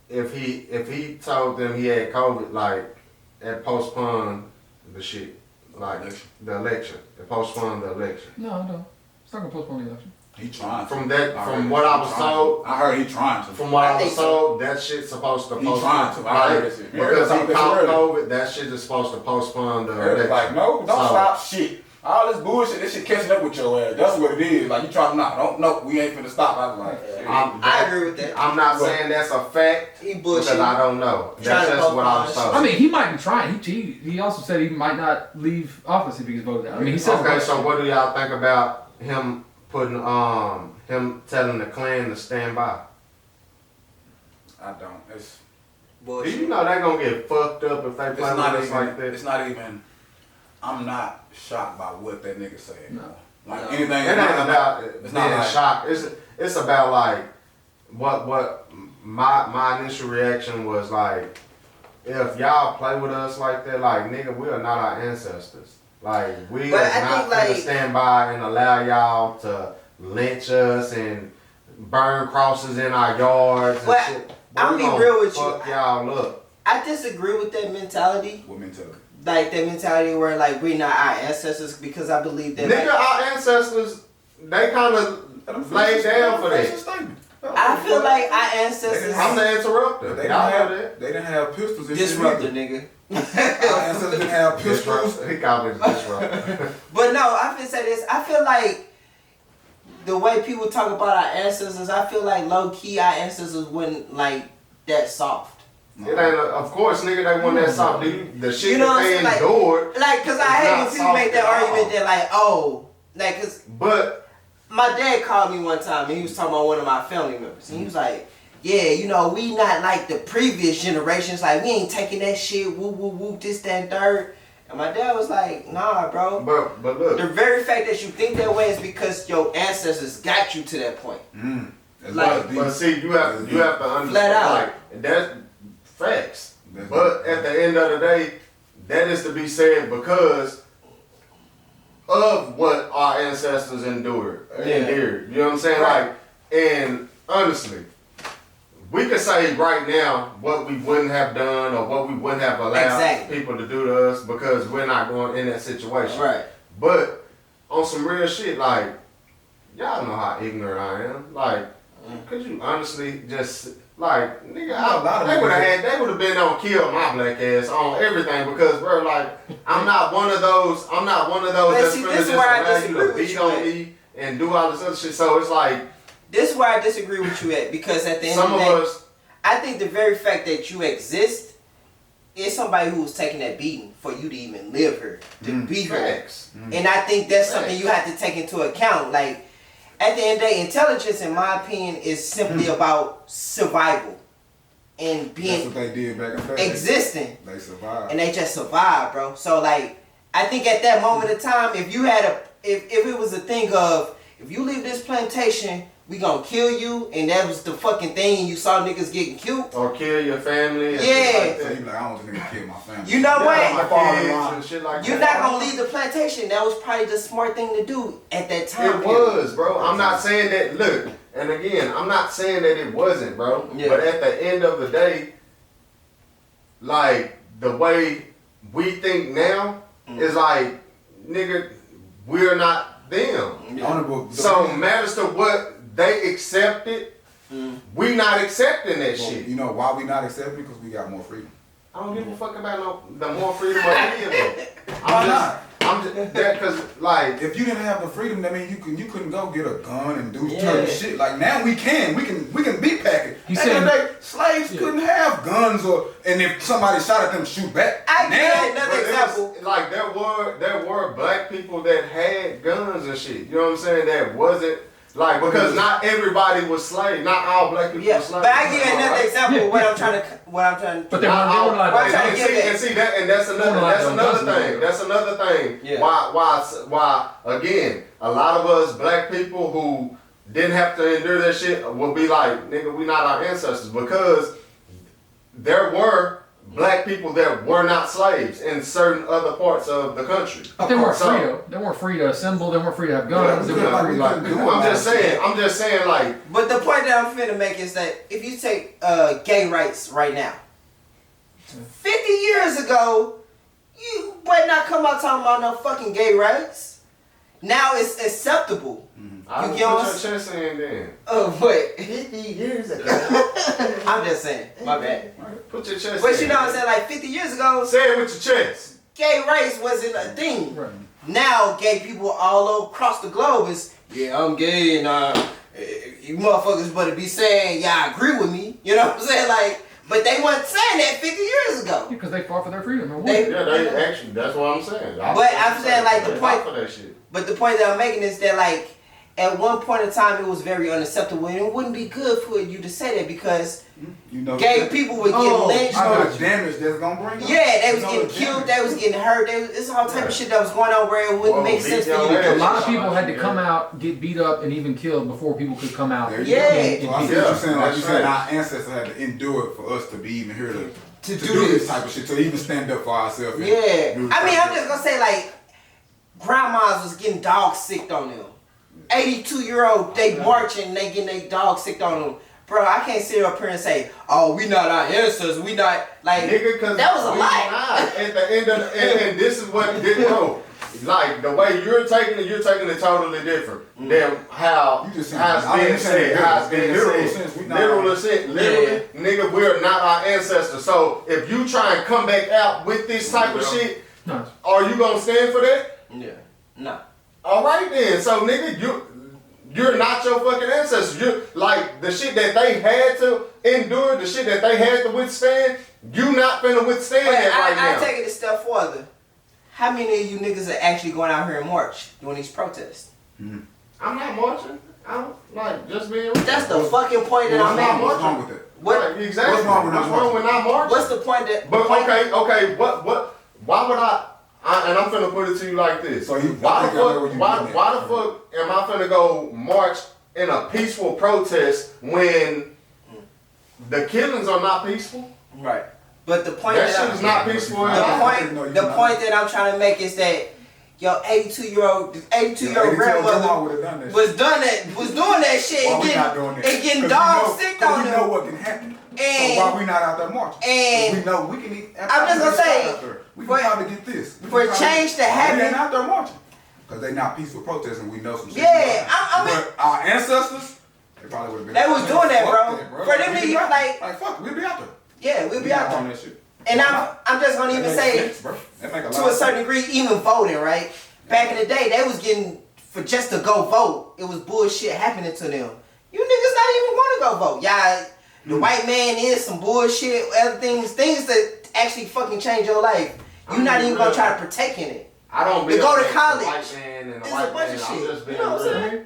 C: if he told them he had COVID, like, it postponed the shit, like the election. It postponed the election.
D: No. It's not gonna postpone the election.
A: He trying.
C: From what I was told.
A: I heard he trying to.
C: From what I was told, that shit's supposed to postpone.
A: He trying to. I heard that shit.
C: Because he caught COVID, that shit is supposed to postpone the election.
A: Like, no, don't stop shit. All this bullshit, this shit catching up with your ass. That's what it is. Like, you trying to no, we ain't finna stop. I was like,
B: I agree with that.
C: I'm not saying that's a fact
B: He
C: because
B: bullshit.
C: I don't know. That's just what I was told.
D: I mean, he might be trying. He also said he might not leave office if he gets voted out. I mean, he said.
C: Okay, so what do y'all think about him putting him telling the Klan to stand by?
A: I don't. It's
B: Bullshit.
C: Do you know they're gonna get fucked up if they play with
A: not
C: us
A: even
C: like that?
A: It's not even. I'm not shocked by what that nigga said.
D: No.
A: Like
B: No.
A: anything.
C: It ain't about
A: It's
C: being
A: not like,
C: shocked. It's about like what my initial reaction was like. If y'all play with us like that, like nigga, we are not our ancestors. Like we
B: But
C: are
B: I
C: not
B: think,
C: gonna
B: like-
C: stand by and allow y'all to lynch us and burn crosses in our yards and
B: But
C: shit.
B: I'm
C: we
B: be
C: gonna
B: real with you.
C: fuck y'all up.
B: I disagree with that mentality.
A: What mentality?
B: Like that mentality where like we're not our ancestors, because I believe that
C: Nigga,
B: like,
C: our ancestors, they kind of laid down for that.
B: I feel like our ancestors
C: I'm the interrupter.
A: They
C: Y'all know
A: didn't
C: that.
A: have pistols and
B: disruptor,
A: shit.
B: nigga.
A: Our ancestors didn't have pistols.
C: Disrupt. He called me disruptor.
B: But no, I feel say this. I feel like the way people talk about our ancestors, I feel like low key our ancestors wasn't like that soft.
C: It ain't, of course, nigga, they want that soft. The shit
B: You know what I'm
C: that
B: saying?
C: they
B: Like-
C: endured.
B: Like, cause I
C: It's
B: hate
C: not
B: when people
C: soft
B: make that
C: at all.
B: argument that like, oh, like, cause
C: But
B: my dad called me one time and he was talking about one of my family members. And he was like, yeah, you know, we not like the previous generations. Like, we ain't taking that shit, woo, woo, woo, this, that, and third. And my dad was like, nah, bro.
C: but look,
B: The very fact that you think that way is because your ancestors got you to that point. Like-
C: but see, you have to understand,
B: Flat out.
C: like, that's facts.
A: That's
C: But at the end of the day, that is to be said because of what our ancestors endured.
B: Yeah.
C: You know what I'm saying?
B: Right.
C: Like, and honestly, we could say right now what we wouldn't have done or what we wouldn't have allowed
B: Exactly.
C: people to do to us because we're not going in that situation.
B: Right.
C: But on some real shit, like, y'all know how ignorant I am. Like, could you honestly just, like, nigga, they would have been on kill my black ass on everything because, bro, like, I'm not one of those
B: But
C: that's
B: see,
C: gonna
B: this
C: just
B: is where I
C: allow you
B: disagree
C: to
B: with
C: beat
B: you
C: on
B: at.
C: me and do all this other shit. So it's like,
B: This is where I disagree with you at, because at the end
C: some
B: of
C: of
B: the day,
C: us,
B: I think the very fact that you exist is somebody who was taking that beating for you to even live here, to be here.
C: facts.
B: And I think that's
C: Facts.
B: something you have to take into account. Like, at the end of the day, intelligence, in my opinion, is simply about survival and
A: That's
B: being
A: what they did back in the day.
B: existing.
A: They survived.
B: And they just survived, bro. So, like, I think at that moment of time, if you had if it was a thing of, if you leave this plantation, we gonna kill you, and that was the fucking thing, and you saw niggas getting killed.
C: Or kill your family. And
B: Yeah.
C: shit like
A: So
C: that.
A: you be like, I don't want this nigga to kill my family.
B: You know
C: Yeah,
B: what?
C: my kids and shit like
B: You're
C: that.
B: not gonna leave the plantation. That was probably the smart thing to do at that time.
C: It was, bro. I'm not saying that. Look, and again, I'm not saying that it wasn't, bro.
B: Yeah.
C: But at the end of the day, like the way we think now is like, nigga, we're not them.
A: Honorable.
C: So matters to what they accepted, we not accepting that shit.
A: You know why we not accepting? Because we got more freedom.
C: I don't give a fuck about the more freedom of any of them.
A: Why not?
C: I'm just that because like
A: if you didn't have the freedom, that means you couldn't go get a gun and do certain shit. Like now we can be packing.
D: He
A: Back
D: said-
A: in the day, slaves couldn't have guns and if somebody shot at them, shoot back.
B: I
A: now,
B: get another example.
C: like there were black people that had guns and shit. You know what I'm saying? That wasn't like because not everybody was slave. Not all black people were slaves.
B: But I give you another example.
C: Yeah.
B: What I'm trying to.
D: But they weren't allowed
B: trying to get
C: and see that, and that's another thing. That's another thing.
B: Yeah.
C: Why again, a lot of us black people who didn't have to endure that shit will be like, nigga, we not our ancestors because there were black people that were not slaves in certain other parts of the country.
D: But they weren't free though. They weren't free to assemble. They weren't free to have guns. They weren't free
C: I'm just saying like.
B: But the point that I'm finna make is that if you take gay rights right now, 50 years ago, you better not come out talking about no fucking gay rights. Now it's acceptable.
C: I
B: You
C: put
B: get what
C: your
B: I'm
C: chest in then.
B: Oh, but 50 years ago. I'm just saying. My bad.
C: Put your chest in.
B: But you know what I'm saying? Like 50 years ago,
C: say it with your chest.
B: Gay rights wasn't a thing.
D: Right.
B: Now gay people all across the globe is, yeah, I'm gay and you motherfuckers better be saying, yeah, I agree with me. You know what I'm saying? Like, but they weren't saying that 50 years ago.
D: Because they fought for their freedom.
C: They actually, that's what I'm saying.
B: But I'm saying like the point.
C: For that shit.
B: But the point that I'm making is that like at one point in time it was very unacceptable and it wouldn't be good for you to say that because gay people would get lynched.
A: You know the damage that's gonna bring.
B: Yeah, they was getting killed, they was getting hurt, it's all type of shit that was going on where it wouldn't make sense for you.
D: A lot of people had to come out, get beat up, and even killed before people could come out.
B: Yeah.
A: I see what you're saying. Like you said, our ancestors had to endure it for us to be even here to do this type of shit, to even stand up for ourselves.
B: Yeah. I mean, I'm just gonna say like, grandmas was getting dog sicked on them. 82-year-old, they marching, they getting their dog sicked on them. Bro, I can't sit up here and say, oh, we not our ancestors, we not, like,
C: nigga, cause
B: that was a lie.
C: Not. At the end of and this is what bro. Like the way you're taking it totally different than how it's being said. How it's being said. Literally, nigga, we're not our ancestors. So if you try and come back out with this type of shit, are you gonna stand for that?
B: Yeah. No.
C: All right then. So nigga, you're not your fucking ancestors. You're like the shit that they had to endure, the shit that they had to withstand. You not finna withstand that right now.
B: I take it a step further. How many of you niggas are actually going out here and march doing these protests?
C: I'm not marching. I'm like just being.
B: That's the fucking point that I'm making.
A: What's wrong with that?
C: What exactly?
A: What's wrong with
C: not marching?
B: What's the point that?
C: But okay. What? Why would and I'm finna put it to you like this.
A: So
C: why the fuck am I finna go march in a peaceful protest when the killings are not peaceful?
B: Right. But the point
C: that shit is not peaceful.
B: The point that I'm trying to make is that your 82-year-old grandmother was doing that shit and getting dogs sick on them.
A: You know what can happen.
B: And
A: so why we not out there marching?
B: And
A: we know we can eat.
B: I'm just gonna say,
A: we can probably get this.
B: For change to happen.
A: We ain't out there marching because they not peaceful protesting. We know some shit.
B: Yeah, I mean,
A: but our ancestors, they probably would have been.
B: They was doing that, bro.
A: That,
B: For them to even like
A: fuck, we'll be out there.
B: Yeah, we'll be out there.
A: On that shit.
B: And I'm just gonna even say, to a certain degree, even voting, right? Back in the day, they was getting for just to go vote. It was bullshit happening to them. You niggas not even want to go vote. Y'all, the white man is some bullshit. Other things that actually fucking change your life. You're not even gonna try to partake in it.
C: I don't
B: to go to college.
C: White man and
B: it's
C: white
B: a bunch
C: man.
B: of
C: I'm
B: shit.
C: just being
B: You know what I'm
C: real.
B: saying?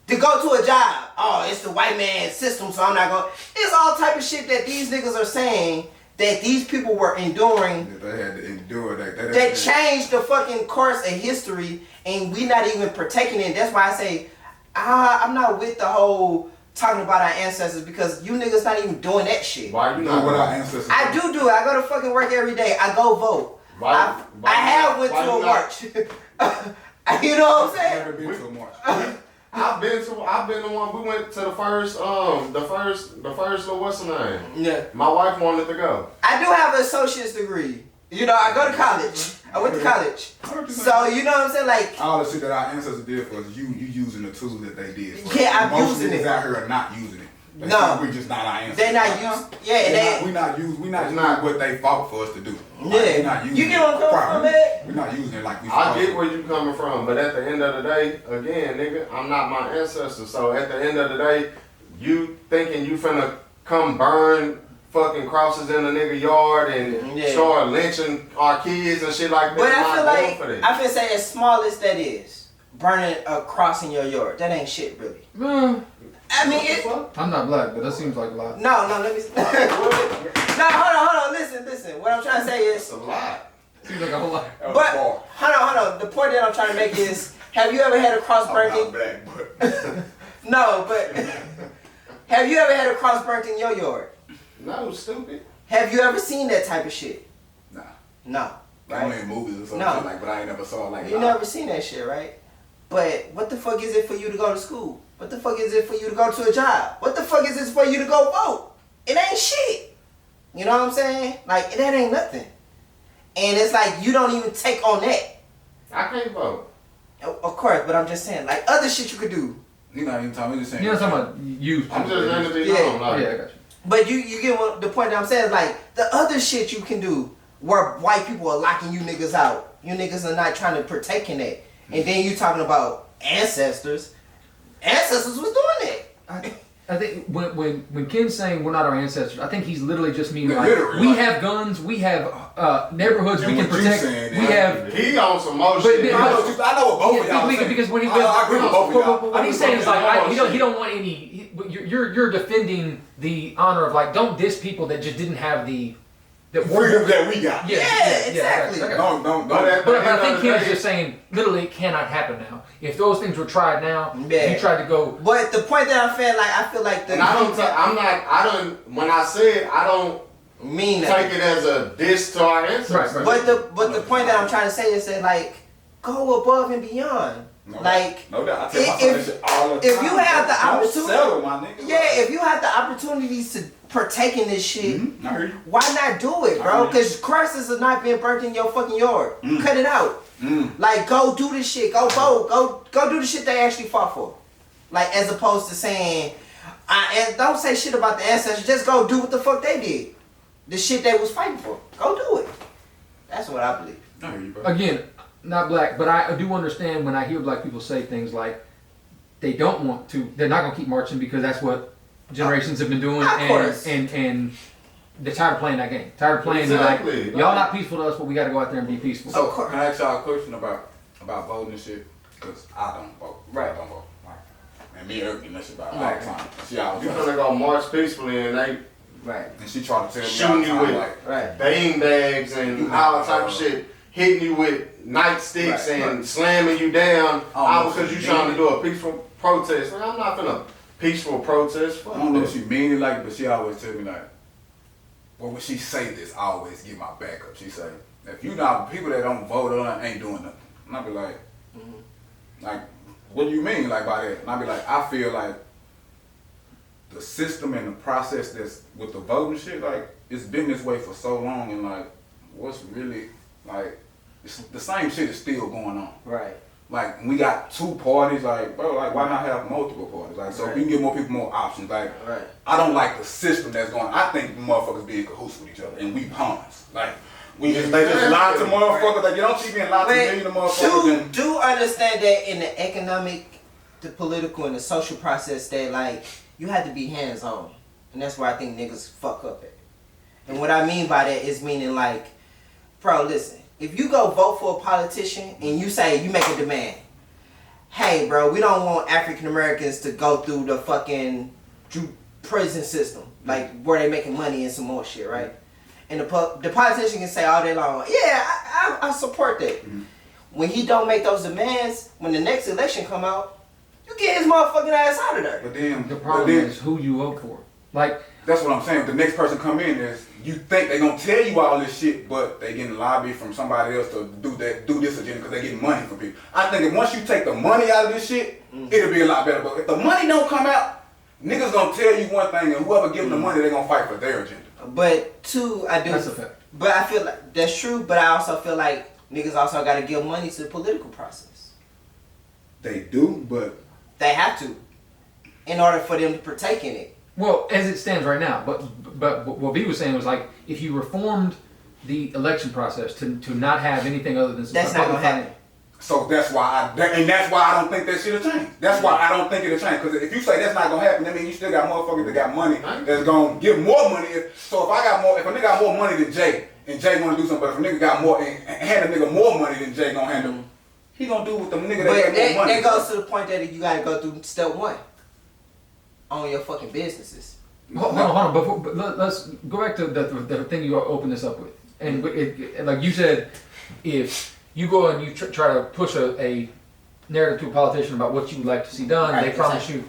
B: To go to a job, oh, it's the white man's system, so I'm not going. It's all type of shit that these niggas are saying that these people were enduring.
A: That they had to endure
B: that changed the fucking course of history, and we not even partaking in it. That's why I say, I'm not with the whole talking about our ancestors because you niggas not even doing that shit.
C: Why you not
A: with our ancestors?
B: I do it. I go to fucking work every day. I go vote. I have went to a march. You know what I'm saying?
A: I've never been to a march.
C: I've been to one. We went to the first little what's the name?
B: Yeah.
C: My wife wanted to go.
B: I do have an associate's degree. You know, I go to college. I went to college. So, you know what I'm saying? Like,
A: all the shit that our ancestors did for us, you using the tools that they did.
B: Yeah, I'm
A: most
B: using it.
A: Most out here are not using it.
B: No.
A: We just not our ancestors.
B: They not using. Yeah,
A: we not using what they fought for us to do.
B: Yeah.
A: Like, not using
B: You get what I'm coming from, man?
A: We're not using it like we
C: I get where you coming from, but at the end of the day, again, nigga, I'm not my ancestor. So at the end of the day, you thinking you finna come burn fucking crosses in a nigga yard and start lynching our kids and shit like that.
B: But I feel like,
C: for that.
B: I feel say as small as that is, burning a cross in your yard, that ain't shit really. I mean,
D: I'm not black, but that seems like a lot.
B: No, let me. No, hold on, listen. What I'm trying to say is.
C: It's a lot.
D: Seems like a whole lot.
B: But, hold on. The point that I'm trying to make is, have you ever had a cross burnt in?
A: black, but
B: No, but have you ever had a cross burnt in your yard?
C: No, stupid.
B: Have you ever seen that type of shit?
A: nah.
B: No.
A: Like only in movies or something.
B: No.
A: Like, but I ain't never saw it like
B: You never seen that shit, right? But what the fuck is it for you to go to school? What the fuck is it for you to go to a job? What the fuck is it for you to go vote? It ain't shit. You know what I'm saying? Like, that ain't nothing. And it's like, you don't even take on that.
C: I can't vote.
B: Of course, but I'm just saying, like, other shit you could do.
A: You're not even talking. You're just saying.
D: You're not talking about you.
C: I'm just letting it be
B: Yeah.
C: known. Like,
D: Yeah, I got you.
B: But you get what the point that I'm saying is, like, the other shit you can do where white people are locking you niggas out. You niggas are not trying to partake in that. And then you talking about ancestors. Ancestors was doing it.
D: I think when Ken's saying we're not our ancestors, I think he's literally just meaning like
A: Literally,
D: we
A: like-
D: have guns, we have neighborhoods we
A: And
D: can
A: what you
D: protect.
A: saying,
D: We have.
C: he on some more
D: But-
C: shit.
D: but-
A: I know what both of y'all are saying.
D: Because when he
A: I agree with both of y'all.
D: what he's saying is like he don't want any. You're defending the honor of like don't diss people that just didn't have the
A: freedom that we got.
B: Yeah, exactly.
A: Don't.
C: But at the
D: But I
C: end
D: think
C: of the
D: Ken's
C: day,
D: just saying literally it cannot happen now. If those things were tried now,
B: Yeah.
D: he tried to go.
B: But the point that I feel like the
C: and when I said I don't
B: mean that.
C: take it as a diss to our ancestors.
D: Right.
B: But the point that I'm trying to say is that, like, go above and beyond.
A: No,
B: Like,
A: no doubt. I tell my son this shit all the time.
B: if you have the
A: Don't
B: opportunity-
A: settle, my nigga.
B: yeah, if you have the opportunities to partake in this shit,
A: I heard you.
B: why not do it, bro? Because crosses are not being burnt in your fucking yard. Cut it out. Like, go do this shit. Go vote. Go do the shit they actually fought for. Like, as opposed to saying, and don't say shit about the ancestors. Just go do what the fuck they did. The shit they was fighting for. Go do it. That's what I believe.
A: I hear you, bro.
D: Again, not black, but I do understand when I hear black people say things like they don't want to, they're not gonna keep marching because that's what generations have been doing,
B: Of course.
D: and they're tired of playing that game. Tired of playing
C: Exactly.
D: like y'all not peaceful to us, but we got to go out there and be peaceful.
A: So, can I ask y'all a question about voting and shit? Because I don't vote.
B: Right.
A: I don't vote. Like, and me and her getting that shit about all the time. She always
C: You gonna go march peacefully and they
B: Right.
A: and she tried to tell me
C: shooting
A: all the
C: you
A: time,
C: with
A: like,
B: Right.
C: bean bags and all type of shit, hitting you with nightsticks
A: Right,
C: and slamming you down
A: I don't
C: all
A: know
C: because
A: if
C: you
A: she
C: trying
A: mean
C: to do a peaceful protest. Man, I'm not finna peaceful protest. Fuck
A: I don't know
C: that.
A: if she mean it like it, but she always tell me like, well, when she say this, I always get my back up. She say, if you not people that don't vote on ain't doing nothing. And I be like, like, what do you mean like by that? And I be like, I feel like the system and the process that's with the voting shit, like, it's been this way for so long, and like, what's really like, it's, the same shit is still going on.
B: Right.
A: Like, we got two parties, like, bro, like, why not have multiple parties? Like, so
B: Right.
A: we can give more people more options. Like,
B: Right.
A: I don't like the system that's going. I think the motherfuckers be in cahoots with each other, and we pawns. Like, they just lie to motherfuckers. Like, you don't see being lied to million of motherfuckers.
B: Do understand that in the economic, the political, and the social process, that like you have to be hands on, and that's where I think niggas fuck up at. And what I mean by that is meaning like, bro, listen. If you go vote for a politician and you say, you make a demand, hey bro, we don't want African Americans to go through the fucking prison system, like where they making money and some more shit, right? And the politician can say all day long, yeah, I support that. When he don't make those demands, when the next election come out, you get his motherfucking ass out of there.
A: But then
D: The problem is who you vote for. Like,
A: that's what I'm saying. The next person come in is you think they gonna tell you all this shit, but they getting lobby from somebody else to do this agenda because they getting money from people. I think that once you take the money out of this shit, it'll be a lot better. But if the money don't come out, niggas gonna tell you one thing, and whoever give them the money, they gonna fight for their agenda.
B: But two, I do.
D: that's a fact.
B: But I feel like that's true. But I also feel like niggas also got to give money to the political process.
E: They do, but
B: they have to, in order for them to partake in it.
D: Well, as it stands right now, but what V was saying was like if you reformed the election process to not have anything other than
B: that's not gonna happen.
E: So that's why I don't think that shit'll change. That's why I don't think it'll change. Because if you say that's not gonna happen, I mean you still got motherfuckers that got money that's gonna give more money. So if a nigga got more money than Jay and Jay wanna do something, but if a nigga got more and hand a nigga more money than Jay gonna handle, he gonna do with the nigga that got more money.
B: That goes to the point that you gotta go through step one. Own your fucking businesses.
D: Hold on. But let's go back to the thing you opened this up with. And like you said, if you go and you try to push a narrative to a politician about what you would like to see done, right, they promise you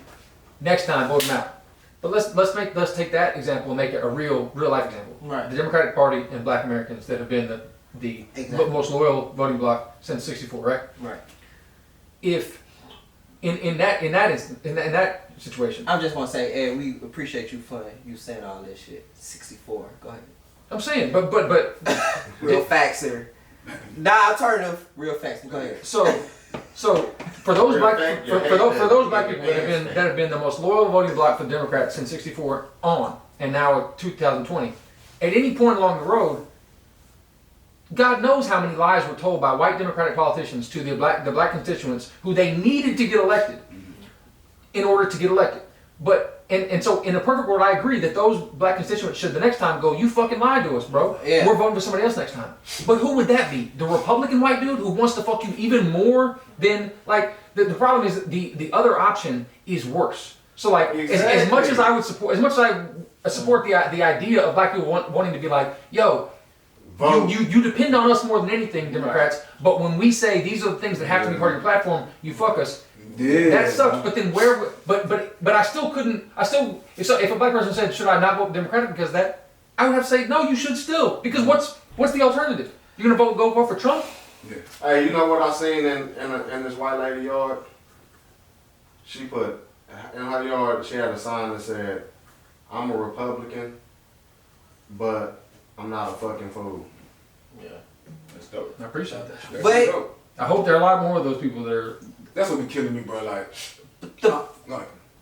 D: next time vote them out. But let's take that example and make it a real life example.
B: Right.
D: The Democratic Party and Black Americans that have been the most loyal voting bloc since '64, right?
B: Right.
D: If in that situation,
B: I just want to say, Ed, we appreciate you for you saying all this shit. 64. Go ahead.
D: I'm saying, but
B: real facts are not alternative. Real facts. Go ahead.
D: So for those black people that have been the most loyal voting bloc for Democrats since '64 on, and now 2020, at any point along the road, God knows how many lies were told by white Democratic politicians to the black constituents who they needed to get elected in order to get elected. But and so in a perfect world, I agree that those black constituents should the next time go, you fucking lied to us, bro.
B: Yeah.
D: We're voting for somebody else next time. But who would that be? The Republican white dude who wants to fuck you even more than like the problem is the other option is worse. So like as much as I would support, as much as I support the idea of black people wanting to be like, yo, you depend on us more than anything, Democrats. Right. But when we say these are the things that have to be part of your platform, you fuck us.
E: Yeah.
D: That sucks. But then but I still couldn't. If a black person said, should I not vote Democratic because of that, I would have to say no. You should still, because what's the alternative? You're gonna go for Trump?
C: Yeah. Hey, you know what I seen in this white lady yard? She put in her yard. She had a sign that said, "I'm a Republican, but I'm not a fucking fool."
E: Yeah, that's dope.
D: I appreciate that.
B: But
E: dope.
D: I hope there are a lot more of those people that are.
E: That's what be killing me, bro. Like,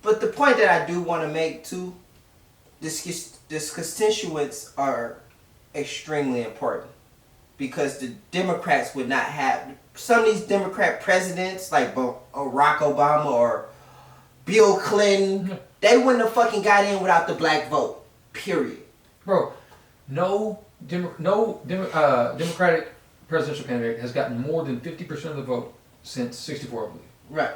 B: but the point that I do want to make too, this constituents are extremely important because the Democrats would not have some of these Democrat presidents like Barack Obama or Bill Clinton. They wouldn't have fucking got in without the black vote. Period.
D: Bro, no Democratic presidential candidate has gotten more than 50% of the vote since '64, I believe.
B: Right.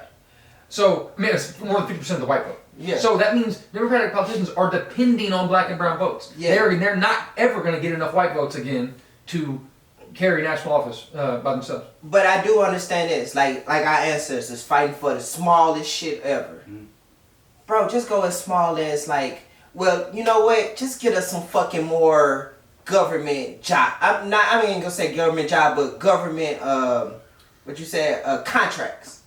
D: So, I mean, it's more than 50% of the white vote.
B: Yeah.
D: So that means Democratic politicians are depending on black and brown votes.
B: Yeah.
D: They're not ever going to get enough white votes again to carry national office by themselves.
B: But I do understand this. Like our ancestors fighting for the smallest shit ever. Mm-hmm. Bro, just go as small as like, well, you know what? Just get us some fucking more government job. I ain't gonna say government job, but government, contracts.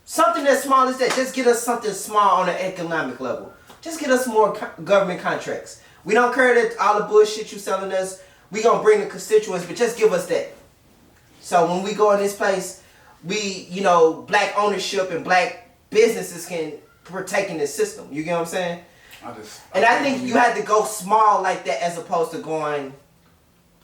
B: Something as small as that. Just get us something small on an economic level. Just get us more government contracts. We don't care that all the bullshit you selling us. We gonna bring the constituents, but just give us that. So when we go in this place, black ownership and black businesses can partake in this system. You get what I'm saying? I think you had to go small like that as opposed to going.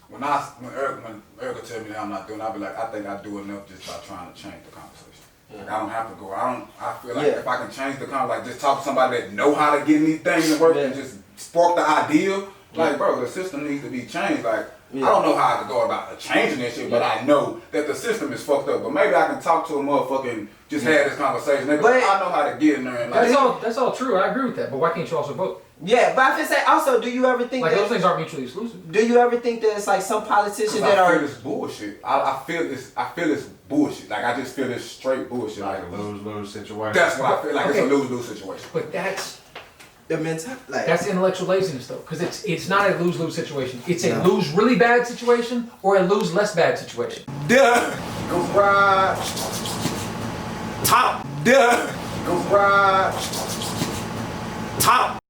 E: When Erica tell me that I'm not doing, I'll be like, I think I do enough just by trying to change the conversation. Yeah. Like I don't have to go. I feel like if I can change the conversation, like just talk to somebody that know how to get these things to work and just spark the idea. Like, bro, the system needs to be changed. Like, I don't know how I could go about changing that shit, but I know that the system is fucked up. But maybe I can talk to a motherfucker and just have this conversation. But I know how to get in there. And like,
D: that's all true. I agree with that. But why can't you also vote?
B: Yeah, but I feel say also, do you ever think
D: like those things aren't mutually exclusive?
B: Do you ever think that it's like some politicians that
E: I feel it's bullshit. I feel it's bullshit. Like I just feel it's straight bullshit.
C: Like a lose-lose situation.
E: That's what I feel like. It's a lose-lose situation.
D: But that's
B: the mentality. Like,
D: that's intellectual laziness though, because it's not a lose-lose situation. It's a lose really bad situation or a lose less bad situation.
E: Duh.
C: Garage.
E: Top. Duh.
C: Garage.
E: Top.